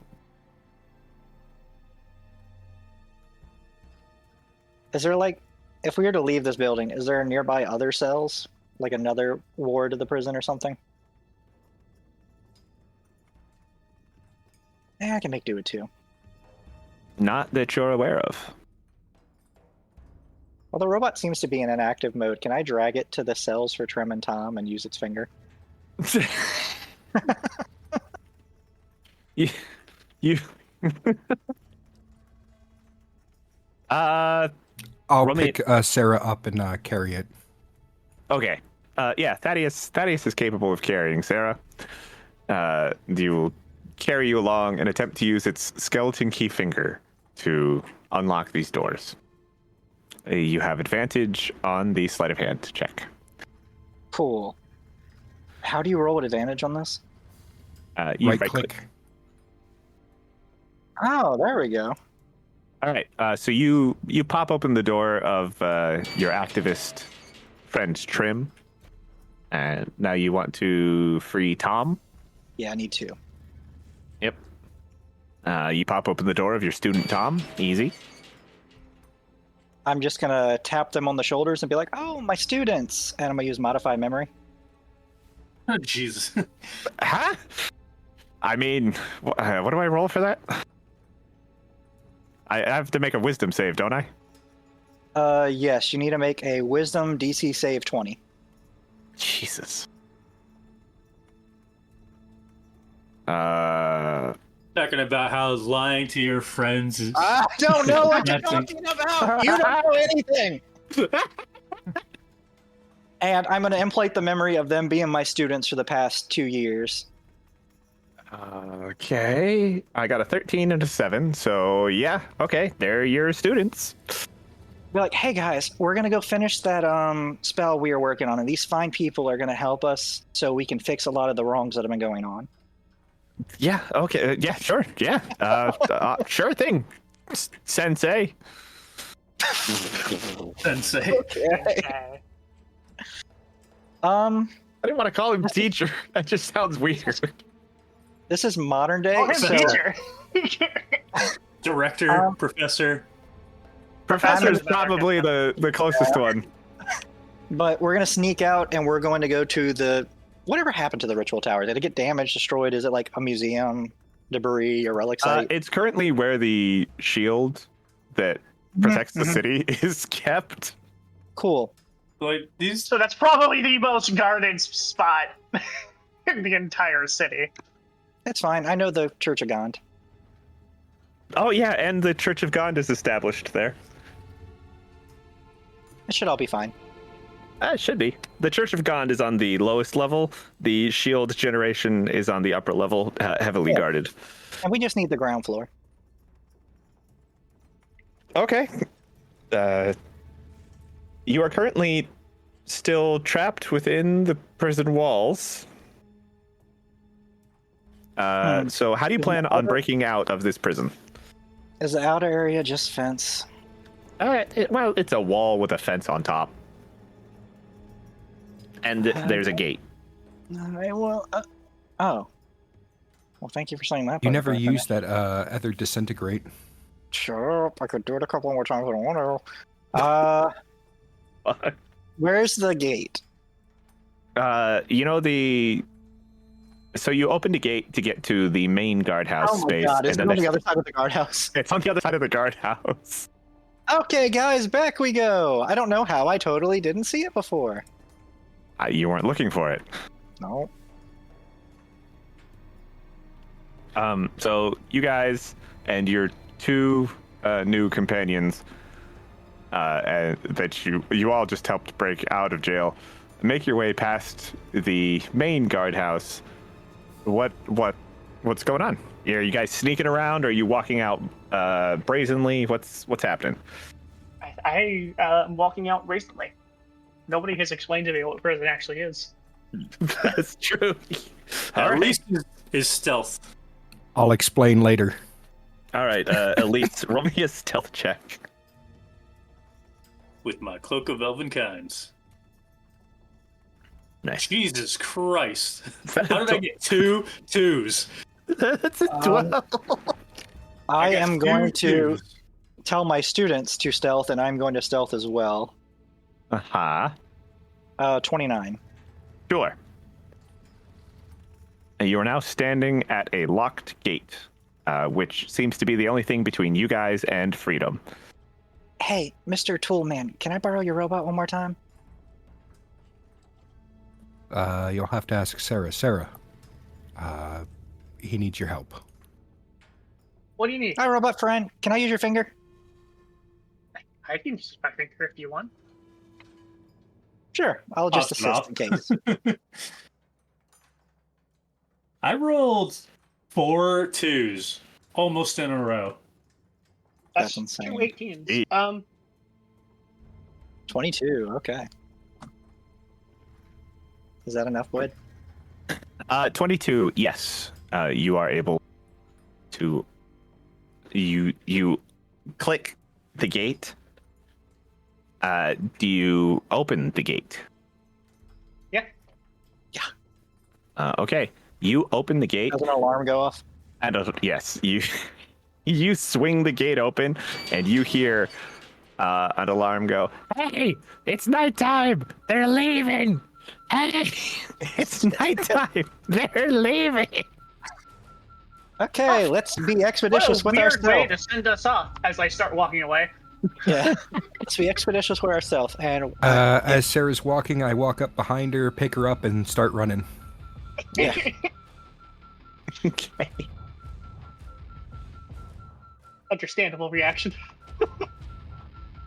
Is there, like, if we were to leave this building, is there nearby other cells? Like another ward of the prison or something? Yeah, I can make do with 2. Not that you're aware of. Well, the robot seems to be in inactive mode. Can I drag it to the cells for Trim and Tom and use its finger? you I'll roll me- pick Sarah up and carry it. Okay. Yeah, Thaddeus is capable of carrying Sarah. You will carry you along and attempt to use its skeleton key finger to unlock these doors. You have advantage on the sleight of hand check. Cool. How do you roll with advantage on this? You Right click. Oh, there we go. All right. So you pop open the door of your activist friend Trim, and now you want to free Tom. Yeah, I need 2. Yep. You pop open the door of your student Tom. Easy. I'm just gonna tap them on the shoulders and be like, "Oh, my students," and I'm gonna use modify memory. Oh, Jesus. Huh? I mean, what do I roll for that? I have to make a wisdom save, don't I? Yes, you need to make a Wisdom DC save 20. Jesus. Talking about how lying to your friends is... I don't know what you're Nothing. talking about. You don't know anything. And I'm gonna implate the memory of them being my students for the past 2 years. Okay. I got a 13 and a 7, so yeah, okay, they're your students. Be like, hey guys, we're gonna go finish that spell we are working on, and these fine people are gonna help us so we can fix a lot of the wrongs that have been going on. Yeah, okay, yeah, sure, yeah. Sure thing, Sensei. Sensei. Okay. I didn't want to call him teacher. That just sounds weird. This is modern day. Oh, him, so teacher. Director, professor. Professor is probably the closest one. But we're gonna sneak out, and we're going to go to the whatever happened to the ritual tower. Did it get damaged, destroyed? Is it like a museum, debris, or relic site? It's currently where the shield that protects the city is kept. Cool. Like, these... So that's probably the most guarded spot in the entire city. That's fine. I know the Church of Gond. Oh yeah, and the Church of Gond is established there. It should all be fine. It should be. The Church of Gond is on the lowest level. The shield generation is on the upper level, heavily guarded. And we just need the ground floor. Okay. You are currently still trapped within the prison walls. So how do you plan on breaking out of this prison? Is the outer area just fence? Well, it's a wall with a fence on top. And there's a gate. Oh. Well, thank you for saying that. You never used that other disintegrate. Sure, I could do it a couple more times if I want to. Where's the gate? So you opened a gate to get to the main guardhouse Oh my space. god, is and it then on the other side of the guardhouse? It's on the other side of the guardhouse. Okay, guys, back we go. I don't know how. I totally didn't see it before. You weren't looking for it. No. So you guys and your two new companions that you all just helped break out of jail make your way past the main guardhouse. What's going on? Are you guys sneaking around? Or are you walking out brazenly? What's happening? I am walking out recently. Nobody has explained to me what prison actually is. That's true. At least is stealth. I'll explain later. All right, Elise, roll me a stealth check. With my cloak of elven kinds. Nice. Jesus Christ. How did I get 2 2s? That's a 12. I got am 2 going to 2s. tell my students to stealth, and I'm going to stealth as well. Uh-huh. 29. Sure. And you are now standing at a locked gate, which seems to be the only thing between you guys and freedom. Hey, Mr. Toolman, can I borrow your robot one more time? You'll have to ask Sarah. Sarah, he needs your help. What do you need? Hi, robot friend. Can I use your finger? I can use my finger if you want. Sure. I'll just Pass it assist off. in case. I rolled 4 2s almost in a row. That's That's insane. 2 18s. Eight. 22. Okay. Is that enough, Wood? 22, yes. You are able to... You click the gate. Do you open the gate? Yeah. Okay. You open the gate. Does an alarm go off? And yes, you swing the gate open, and you hear an alarm go. Hey, it's nighttime. They're leaving. Hey, it's nighttime. They're leaving. Okay, let's be expeditious What with a our weird way stealth. to send us off as I start walking away. Yeah. Let's be expeditious with our stealth. And As Sarah's walking, I walk up behind her, pick her up, and start running. yeah. Okay. Understandable reaction.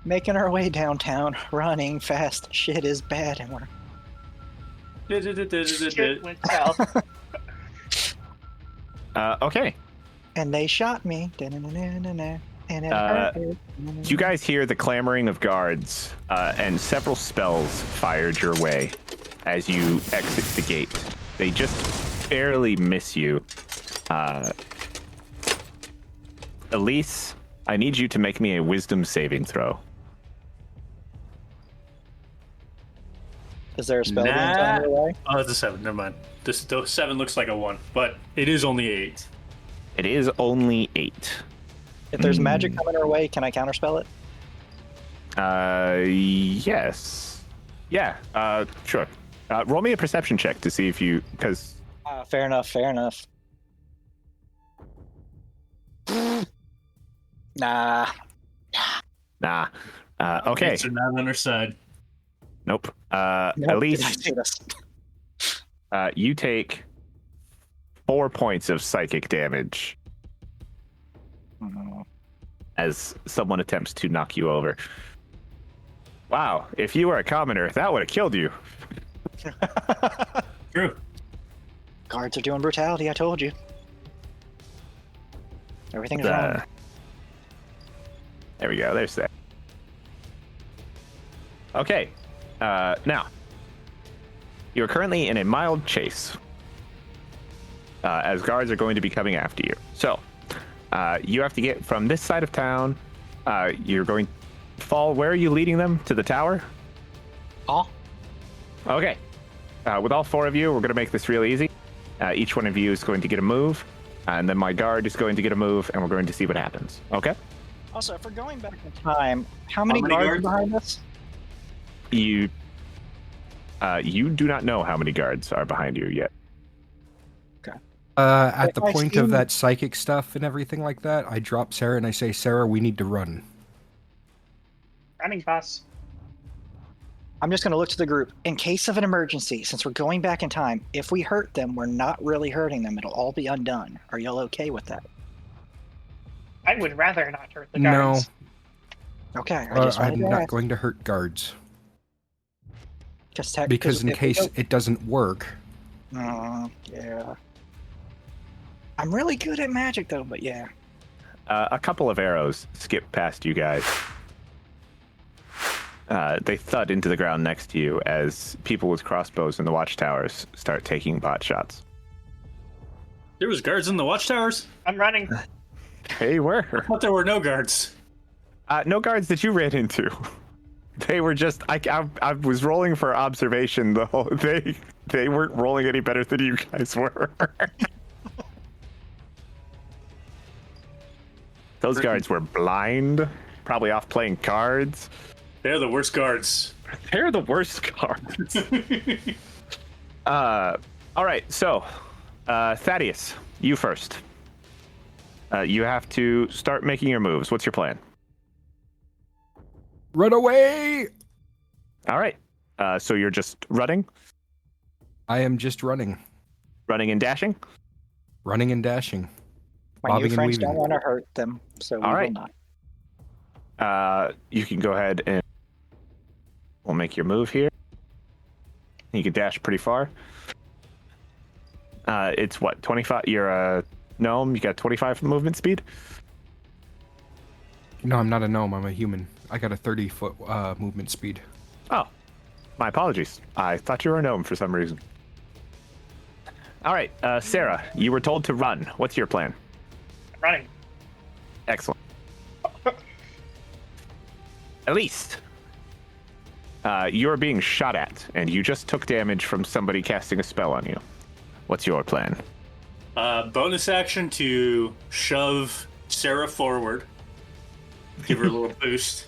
Making our way downtown, running fast. Shit is bad, and we're Shit went south. Okay. and they shot me. Da-na-na-na-na-na, and it Uh, hurt. You guys hear the clamoring of guards, and several spells fired your way as you exit the gate. They just barely miss you. Elise, I need you to make me a wisdom saving throw. Is there a spell being Nah. thrown your way? Oh, that's a 7. Never mind. This 7 looks like a 1, but it is only 8. It is only 8. If there's magic coming our way, can I counterspell it? Yes. Yeah, sure. Roll me a perception check to see if you, because Fair enough. Fair enough. Nah. nah. Okay. Fates are not on our side. Nope. Nope, did I Elise, see this? you take 4 points of psychic damage as someone attempts to knock you over. Wow, if you were a commoner, that would have killed you. True. Guards are doing brutality. I told you. Everything's wrong. There we go. There's that. Okay. Now, you're currently in a mild chase, as guards are going to be coming after you. So, you have to get from this side of town. You're going to fall. Where are you leading them? To the tower? Oh, Okay. With all 4 of you, we're going to make this real easy. Each one of you is going to get a move, and then my guard is going to get a move, and we're going to see what happens. Okay? also, if we're going back in time, how many many guards are guards? behind us? You do not know how many guards are behind you yet. At If the I point see- of that psychic stuff and everything like that, I drop Sarah and I say, Sarah, we need to run. Running, boss. I'm just going to look to the group. In case of an emergency, since we're going back in time, if we hurt them, we're not really hurting them. It'll all be undone. Are y'all okay with that? I would rather not hurt the guards. Okay. I'm not going to hurt guards. Because in if case it doesn't work. Yeah. I'm really good at magic, though, but yeah. A couple of arrows skip past you guys. They thud into the ground next to you as people with crossbows in the watchtowers start taking pot shots. There was guards in the watchtowers? I'm running. They were. I thought there were no guards. No guards that you ran into. They were just. I was rolling for observation. The whole they weren't rolling any better than you guys were. Those guards were blind, probably off playing cards. They're the worst guards. They're the worst guards. All right, so Thaddeus, you first. You have to start making your moves. What's your plan? Run away! All right. So you're just running? I am just running. Running and dashing? Running and dashing. My new Bobbing and friends don't weaving. want to hurt them, so we All will right. not. You can go ahead and we'll make your move here. You can dash pretty far. It's what, 25? You're a gnome. You got 25 movement speed? No, I'm not a gnome. I'm a human. I got a 30-foot movement speed. Oh, my apologies. I thought you were a gnome for some reason. All right, Sarah, you were told to run. What's your plan? I'm running. Excellent. At least you're being shot at, and you just took damage from somebody casting a spell on you. What's your plan? Bonus action to shove Sarah forward. Give her a little boost.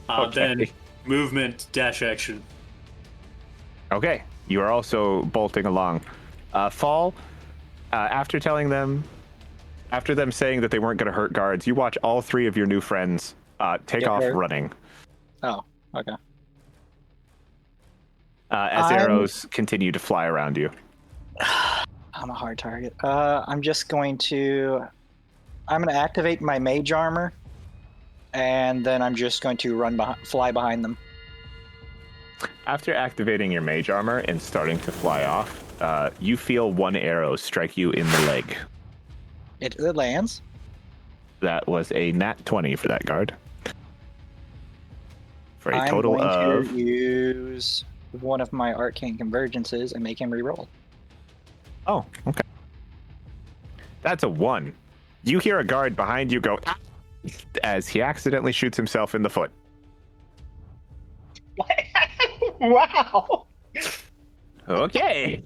Okay. Then movement dash action. Okay, you are also bolting along. Fall, after them saying that they weren't going to hurt guards, you watch all three of your new friends take Get off hurt. running Oh, okay. as arrows continue to fly around you. I'm a hard target. I'm going to activate my mage armor, and then I'm just going to fly behind them. After activating your mage armor and starting to fly off, you feel one arrow strike you in the leg. It lands. That was a nat 20 for that guard. For a I'm total going of... to use one of my arcane convergences and make him reroll. Oh, okay. That's a 1. You hear a guard behind you go, "Ah," as he accidentally shoots himself in the foot. Wow. Okay.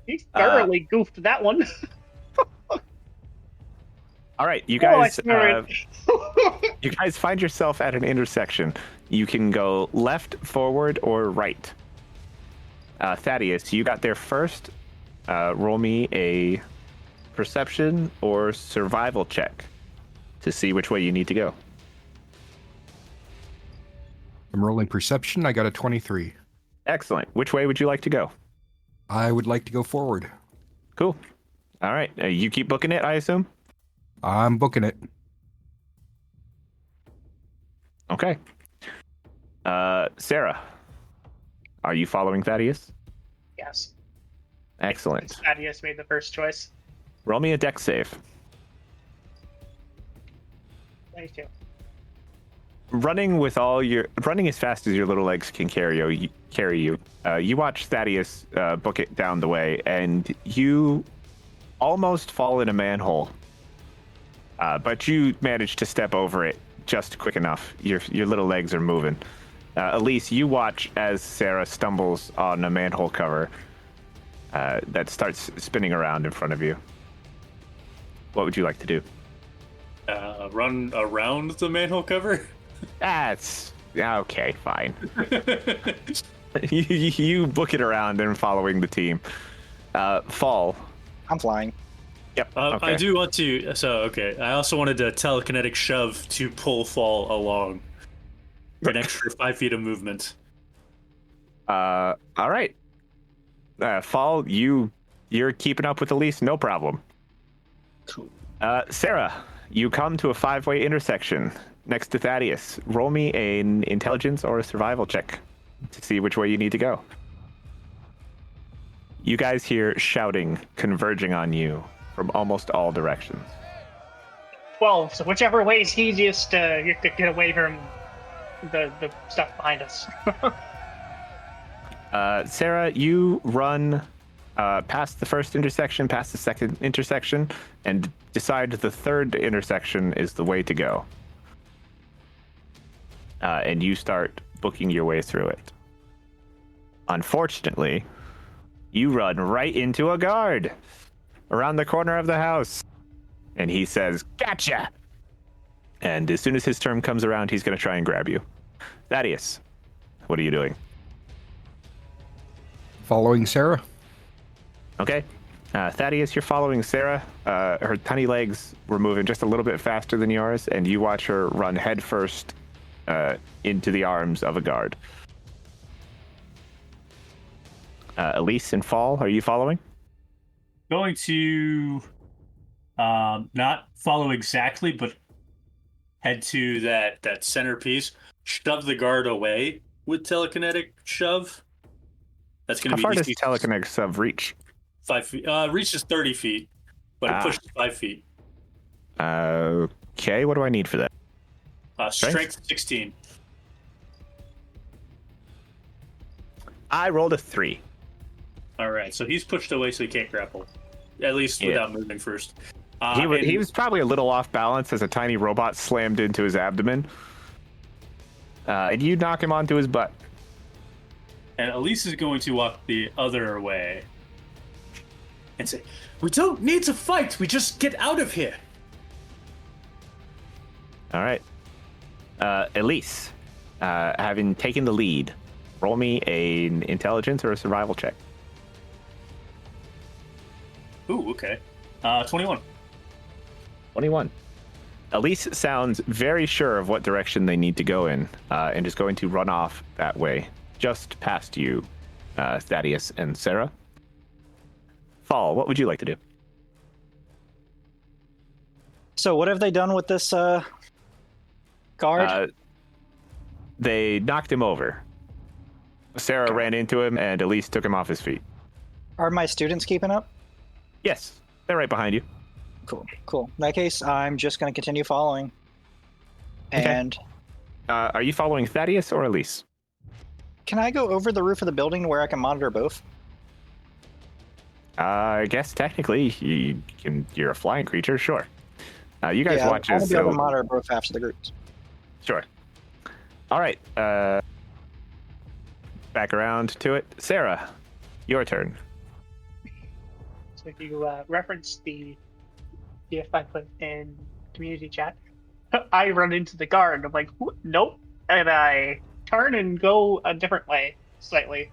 He thoroughly goofed that one. All right, you Oh, I guys, swear it. you guys find yourself at an intersection. You can go left, forward, or right. Thaddeus, you got there first. Roll me a perception or survival check to see which way you need to go. I'm rolling perception. I got a 23. Excellent. Which way would you like to go? I would like to go forward. Cool. All right. You keep booking it, I assume? I'm booking it. Okay. Sarah, are you following Thaddeus? Yes. Excellent. Thaddeus made the first choice. Roll me a dex save. 22. Running as fast as your little legs can carry you. You watch Thaddeus book it down the way, and you almost fall in a manhole. But you manage to step over it just quick enough. Your little legs are moving. Elise, you watch as Sarah stumbles on a manhole cover that starts spinning around in front of you. What would you like to do? Run around the manhole cover? That's okay, fine. you book it around and following the team. Fall. I'm flying. Yep. I do want to. So, okay. I also wanted to telekinetic shove to pull Fall along. an extra 5 feet of movement. All right. Fall, you're keeping up with Elise, no problem. Cool. Sarah, you come to a 5-way intersection next to Thaddeus. Roll me an intelligence or a survival check to see which way you need to go. You guys hear shouting converging on you from almost all directions. 12. So whichever way is easiest to get away from the stuff behind us. Sarah, you run past the first intersection, past the second intersection, and decide the third intersection is the way to go. And you start booking your way through it. Unfortunately, you run right into a guard around the corner of the house. And he says, "Gotcha!" And as soon as his turn comes around, he's going to try and grab you. Thaddeus, what are you doing? Following Sarah. Okay. Thaddeus, you're following Sarah. Her tiny legs were moving just a little bit faster than yours, and you watch her run headfirst into the arms of a guard. Elise and Fall, are you following? Going to not follow exactly, but head to that centerpiece, shove the guard away with telekinetic shove. That's going to How be far does easy. telekinetic sub reach? 5 feet. Reaches 30 feet, but it pushes 5 feet. Okay, what do I need for that? Strength 16. I rolled a 3. All right, so he's pushed away, so he can't grapple, at least without moving first. He was probably a little off balance as a tiny robot slammed into his abdomen. And you knock him onto his butt. And Elise is going to walk the other way and say, "We don't need to fight. We just get out of here." All right. Elise, having taken the lead, roll me an intelligence or a survival check. Ooh, okay. 21. 21. Elise sounds very sure of what direction they need to go in, and is going to run off that way, just past you, Thaddeus and Sarah. Fall, what would you like to do? So what have they done with this guard? They knocked him over. Sarah ran into him, and Elise took him off his feet. Are my students keeping up? Yes, they're right behind you. Cool. In that case, I'm just going to continue following. Okay. And Are you following Thaddeus or Elise? can I go over the roof of the building to where I can monitor both? I guess technically you're a flying creature, sure. You guys watch I want as to be able to monitor both halves of the groups. Sure. All right. Back around to it. Sarah, your turn. So if you reference the GIF I put in community chat, I run into the guard. I'm like, nope. And I turn and go a different way, slightly.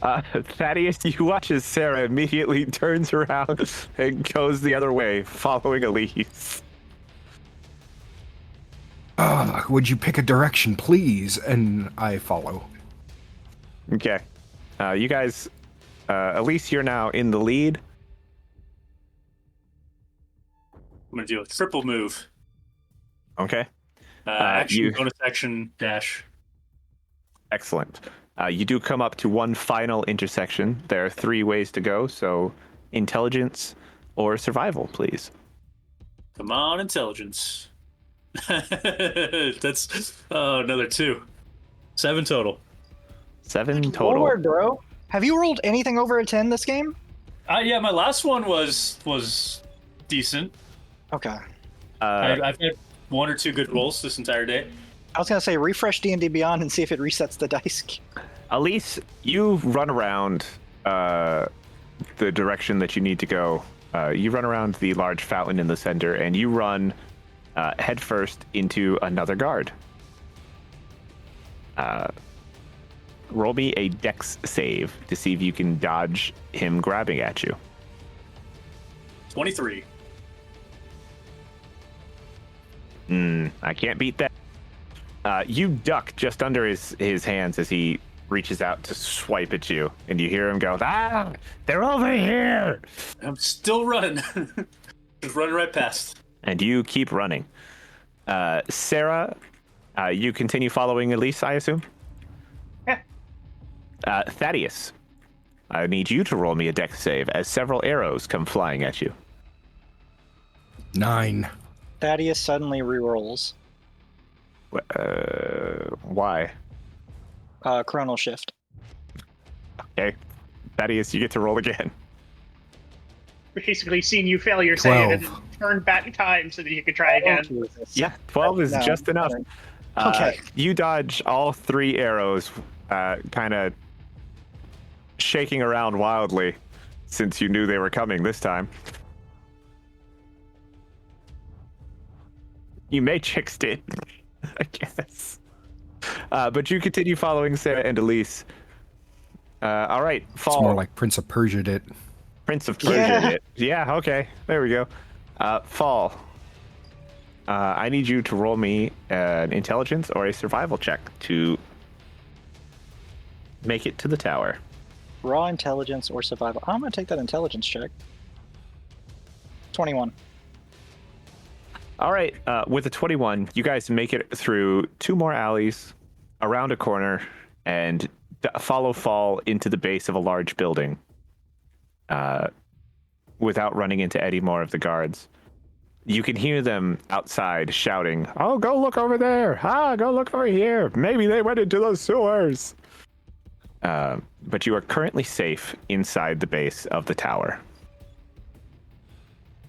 Thaddeus, you watch as Sarah immediately turns around and goes the other way, following Elise. Would you pick a direction, please? And I follow. Okay. You guys, Elise, you're now in the lead. I'm going to do a triple move. Okay. Action, bonus action, dash. Excellent. You do come up to one final intersection. There are 3 ways to go, so intelligence or survival, please. Come on, intelligence. That's another 2. 7 total. 7 total. Forward, bro. Have you rolled anything over a 10 this game? Yeah, my last one was decent. Okay. I've had 1 or 2 good rolls this entire day. I was going to say refresh D&D Beyond and see if it resets the dice. Elise, you run around the direction that you need to go. You run around the large fountain in the center, and you run headfirst into another guard. Roll me a dex save to see if you can dodge him grabbing at you. 23. I can't beat that. You duck just under his hands as he reaches out to swipe at you, and you hear him go, "Ah, they're over here!" I'm still running. Just running right past. And you keep running. Sarah, you continue following Elise, I assume? Yeah. Thaddeus, I need you to roll me a dex save as several arrows come flying at you. 9. Thaddeus suddenly rerolls. Why? Chronal shift. Okay. Thaddeus, you get to roll again. Basically, seen you fail your save and 12. then turn back time so that you could try again. Jesus. Yeah, 12 is No, just enough. Okay. You dodge all 3 arrows, kind of shaking around wildly since you knew they were coming this time. You may tricked it, I guess. But you continue following Sarah and Elise. All right, Fall. It's more like Prince of Persia did. Prince of Persia. Yeah. Yeah, okay. There we go. Fall. I need you to roll me an intelligence or a survival check to make it to the tower. Raw intelligence or survival. I'm going to take that intelligence check. 21. All right. With a 21, you guys make it through 2 more alleys, around a corner, and follow Fall into the base of a large building without running into any more of the guards. You can hear them outside shouting, "Oh, go look over there! Ah, go look over here! Maybe they went into the sewers!" But you are currently safe inside the base of the tower.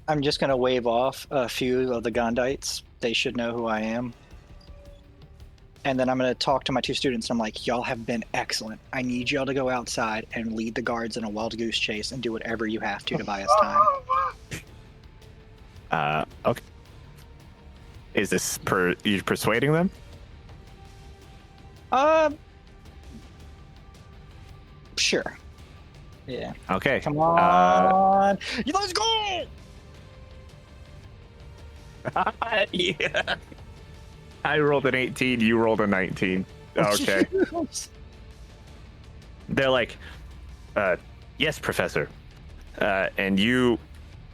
I'm just going to wave off a few of the Gondites. They should know who I am. And then I'm going to talk to my 2 students. I'm like, y'all have been excellent. I need y'all to go outside and lead the guards in a wild goose chase and do whatever you have to buy us time. Okay. Is this you persuading them? Sure. Yeah. Okay. Come on. Let's go! Yeah. I rolled an 18, you rolled a 19. Okay. They're like, yes, Professor. And you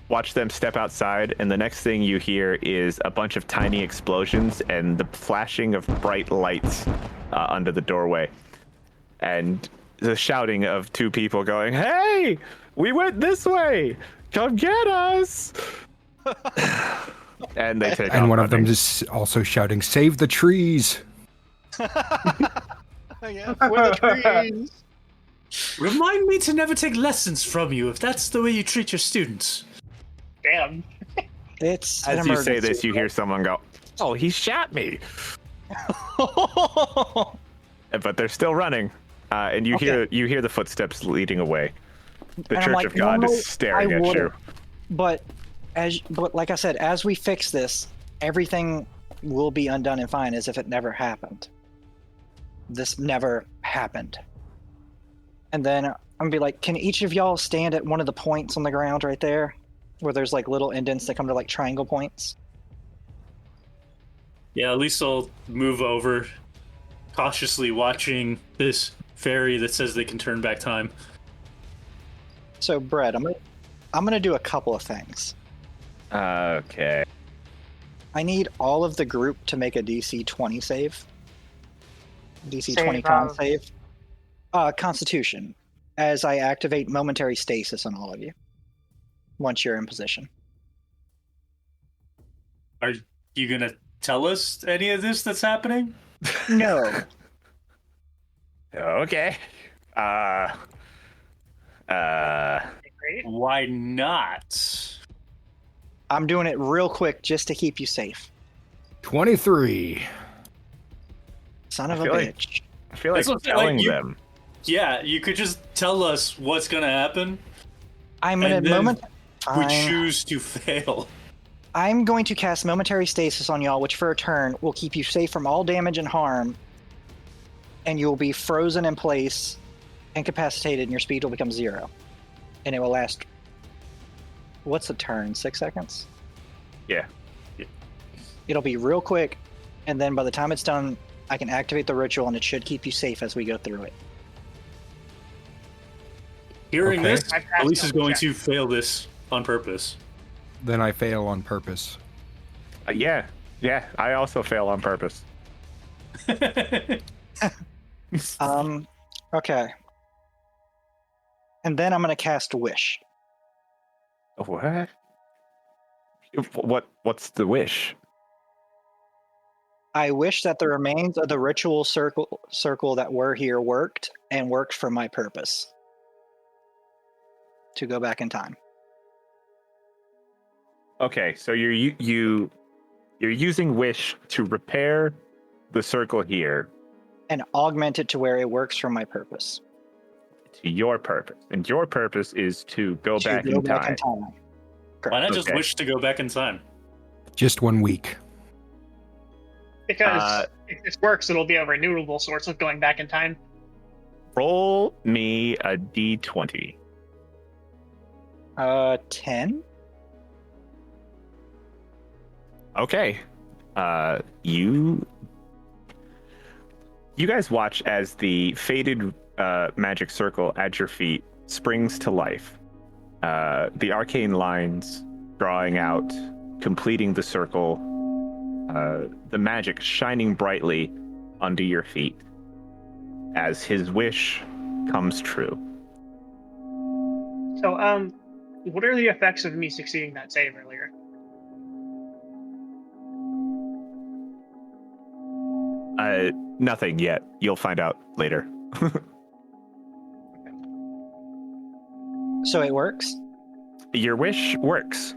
watch them step outside, and the next thing you hear is a bunch of tiny explosions and the flashing of bright lights under the doorway. And the shouting of 2 people going, "Hey, we went this way! Come get us!" And they take And off one of them running. is also shouting, "Save the trees!" Yeah, for the trees. Remind me to never take lessons from you if that's the way you treat your students. Damn. It's an As you say emergency. this, you hear someone go, "Oh, he shot me!" But they're still running, and you hear the footsteps leading away. The And I'm Church like, of God normally is staring I at would've. you. But like I said, as we fix this, everything will be undone and fine as if it never happened. This never happened. And then I'm gonna be like, can each of y'all stand at one of the points on the ground right there? Where there's like little indents that come to like triangle points? Yeah, at least I'll move over, cautiously watching this fairy that says they can turn back time. So, Brett, I'm gonna do a couple of things. Okay. I need all of the group to make a DC 20 save. DC Save 20 con of- save. Constitution. As I activate momentary stasis on all of you. Once you're in position. Are you gonna tell us any of this that's happening? No. Okay. Great. Why not? I'm doing it real quick just to keep you safe. 23. Son of a feel like- bitch. I feel like That's what I'm saying, like, telling you- them. Yeah, you could just tell us what's gonna happen. I'm in a And then moment. We Fine. choose to fail. I'm going to cast momentary stasis on y'all, which for a turn will keep you safe from all damage and harm. And you will be frozen in place, incapacitated, and your speed will become 0. And it will last. What's a turn? 6 seconds? Yeah. It'll be real quick, and then by the time it's done, I can activate the ritual, and it should keep you safe as we go through it. Hearing Okay. this, I passed Elise is on the going check. to fail this on purpose. Then I fail on purpose. Yeah, I also fail on purpose. Okay. And then I'm going to cast Wish. What? What's the wish? I wish that the remains of the ritual circle that were here worked for my purpose. To go back in time. Okay, so you're using wish to repair the circle here And augment it to where it works for my purpose. to your purpose, and your purpose is to go To back go in back time. in time. Why not just Okay. wish to go back in time? Just 1 week. Because if this works, it'll be a renewable source of going back in time. Roll me a d20. 10? Okay. You guys watch as the faded magic circle at your feet springs to life. The arcane lines drawing out, completing the circle. The magic shining brightly under your feet as his wish comes true. So, what are the effects of me succeeding that save earlier? Nothing yet. You'll find out later. So it works? Your wish works.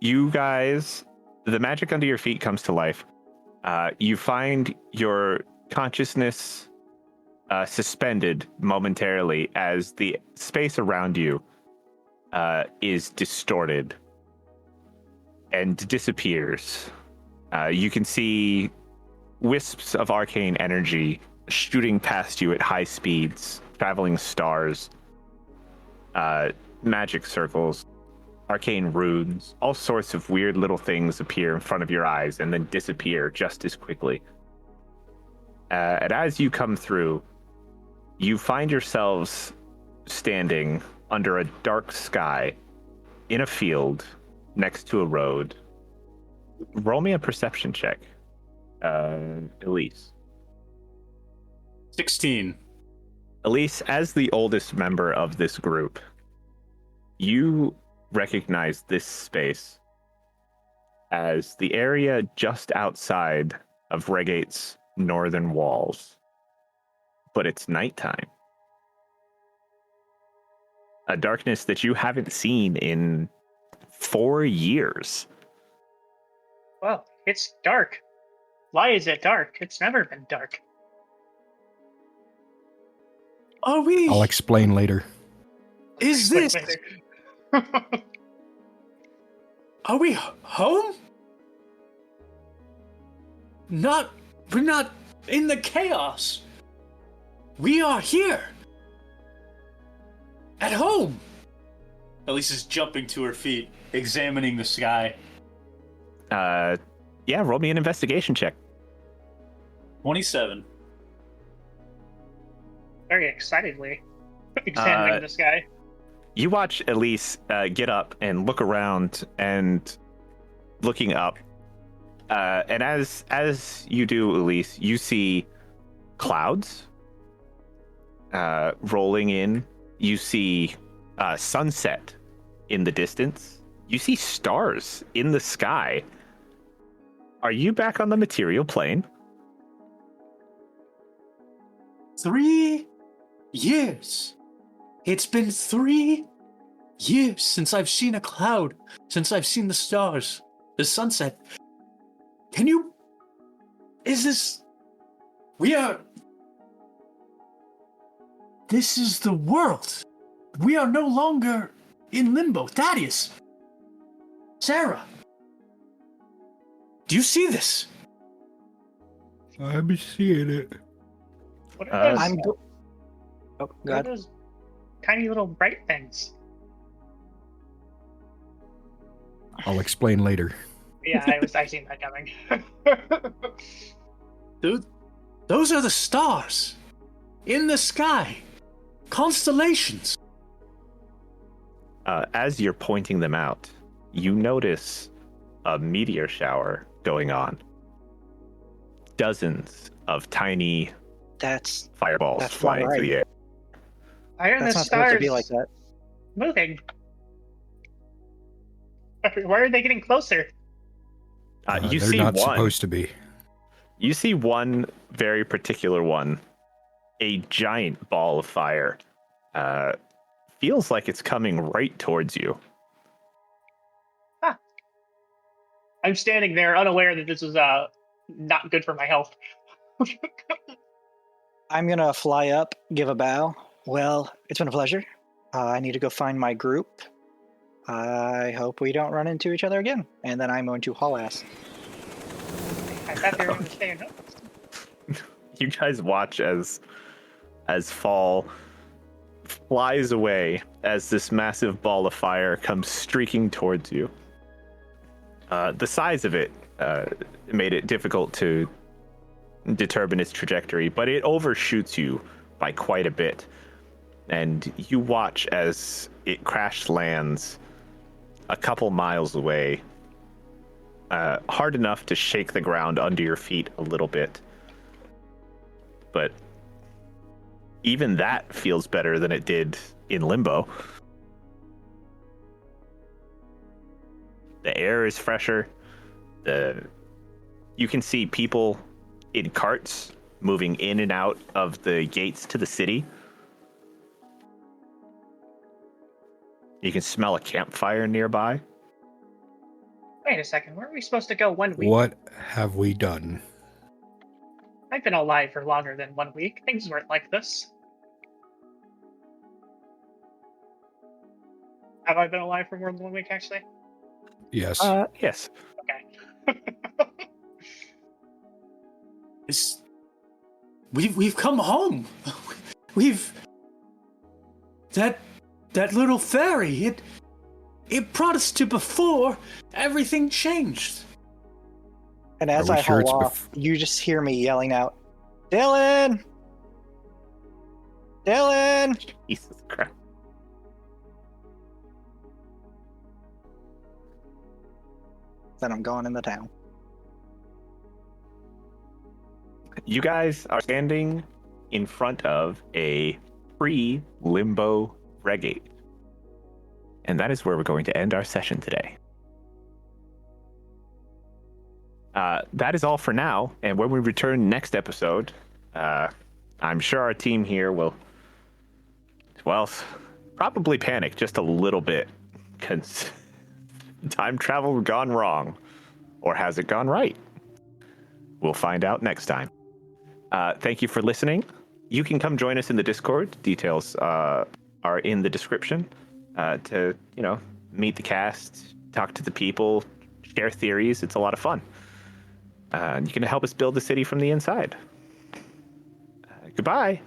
You guys, the magic under your feet comes to life. You find your consciousness suspended momentarily as the space around you is distorted and disappears. You can see wisps of arcane energy shooting past you at high speeds, traveling stars, magic circles, arcane runes, all sorts of weird little things appear in front of your eyes and then disappear just as quickly. And as you come through, you find yourselves standing under a dark sky in a field next to a road. Roll me a perception check, Elise. 16. Elise, as the oldest member of this group, you recognize this space as the area just outside of Regate's northern walls. But it's nighttime. A darkness that you haven't seen in 4 years. Well, it's dark. Why is it dark? It's never been dark. Are we? I'll explain later. Is Wait, this? wait. Are we home? We're not in the chaos. We are here. At home. Elise is jumping to her feet, examining the sky. Yeah, roll me an investigation check. 27. Very excitedly examining the sky. You watch Elise get up and look around and looking up. And as you do, Elise, you see clouds rolling in. You see sunset in the distance. You see stars in the sky. Are you back on the material plane? 3 years. It's been 3 years since I've seen a cloud, since I've seen the stars, the sunset. This is the world. We are no longer in limbo. Thaddeus. Sarah. Do you see this? I'm seeing it. What are those, Oh, what are God. those tiny little bright things? I'll explain later. Yeah, I seen that coming. Dude, those are the stars in the sky, constellations. As you're pointing them out, you notice a meteor shower going on. Dozens of tiny That's fireballs That's flying not through the air. Why are the not supposed to stars be like that. moving? Why are they getting closer? You They're see not one. supposed to be. You see one very particular one, a giant ball of fire. Feels like it's coming right towards you. I'm standing there unaware that this is not good for my health. I'm gonna fly up, give a bow. Well, it's been a pleasure. I need to go find my group. I hope we don't run into each other again. And then I'm going to haul ass. I thought they were going to stay in notes. You guys watch as Fall flies away as this massive ball of fire comes streaking towards you. The size of it made it difficult to determine its trajectory, but it overshoots you by quite a bit. And you watch as it crash lands a couple miles away, hard enough to shake the ground under your feet a little bit. But even that feels better than it did in Limbo. The air is fresher. You can see people in carts moving in and out of the gates to the city. You can smell a campfire nearby. Wait a second, where are we supposed to go 1 week? What have we done? I've been alive for longer than 1 week. Things weren't like this. Have I been alive for more than 1 week, actually? Yes. Yes. Okay. We've come home. We've that little fairy. It brought us to before everything changed. And as Are we I sure haul it's off, you just hear me yelling out, Dylan! Dylan! Jesus Christ. Then I'm going in the town. You guys are standing in front of a pre-Limbo reggae. And that is where we're going to end our session today. That is all for now. And when we return next episode, I'm sure our team here will, well, probably panic just a little bit. Because time travel gone wrong. Or has it gone right? We'll find out next time. Thank you for listening. You can come join us in the Discord. Details are in the description to, meet the cast, talk to the people, share theories. It's a lot of fun. You can help us build the city from the inside. Goodbye.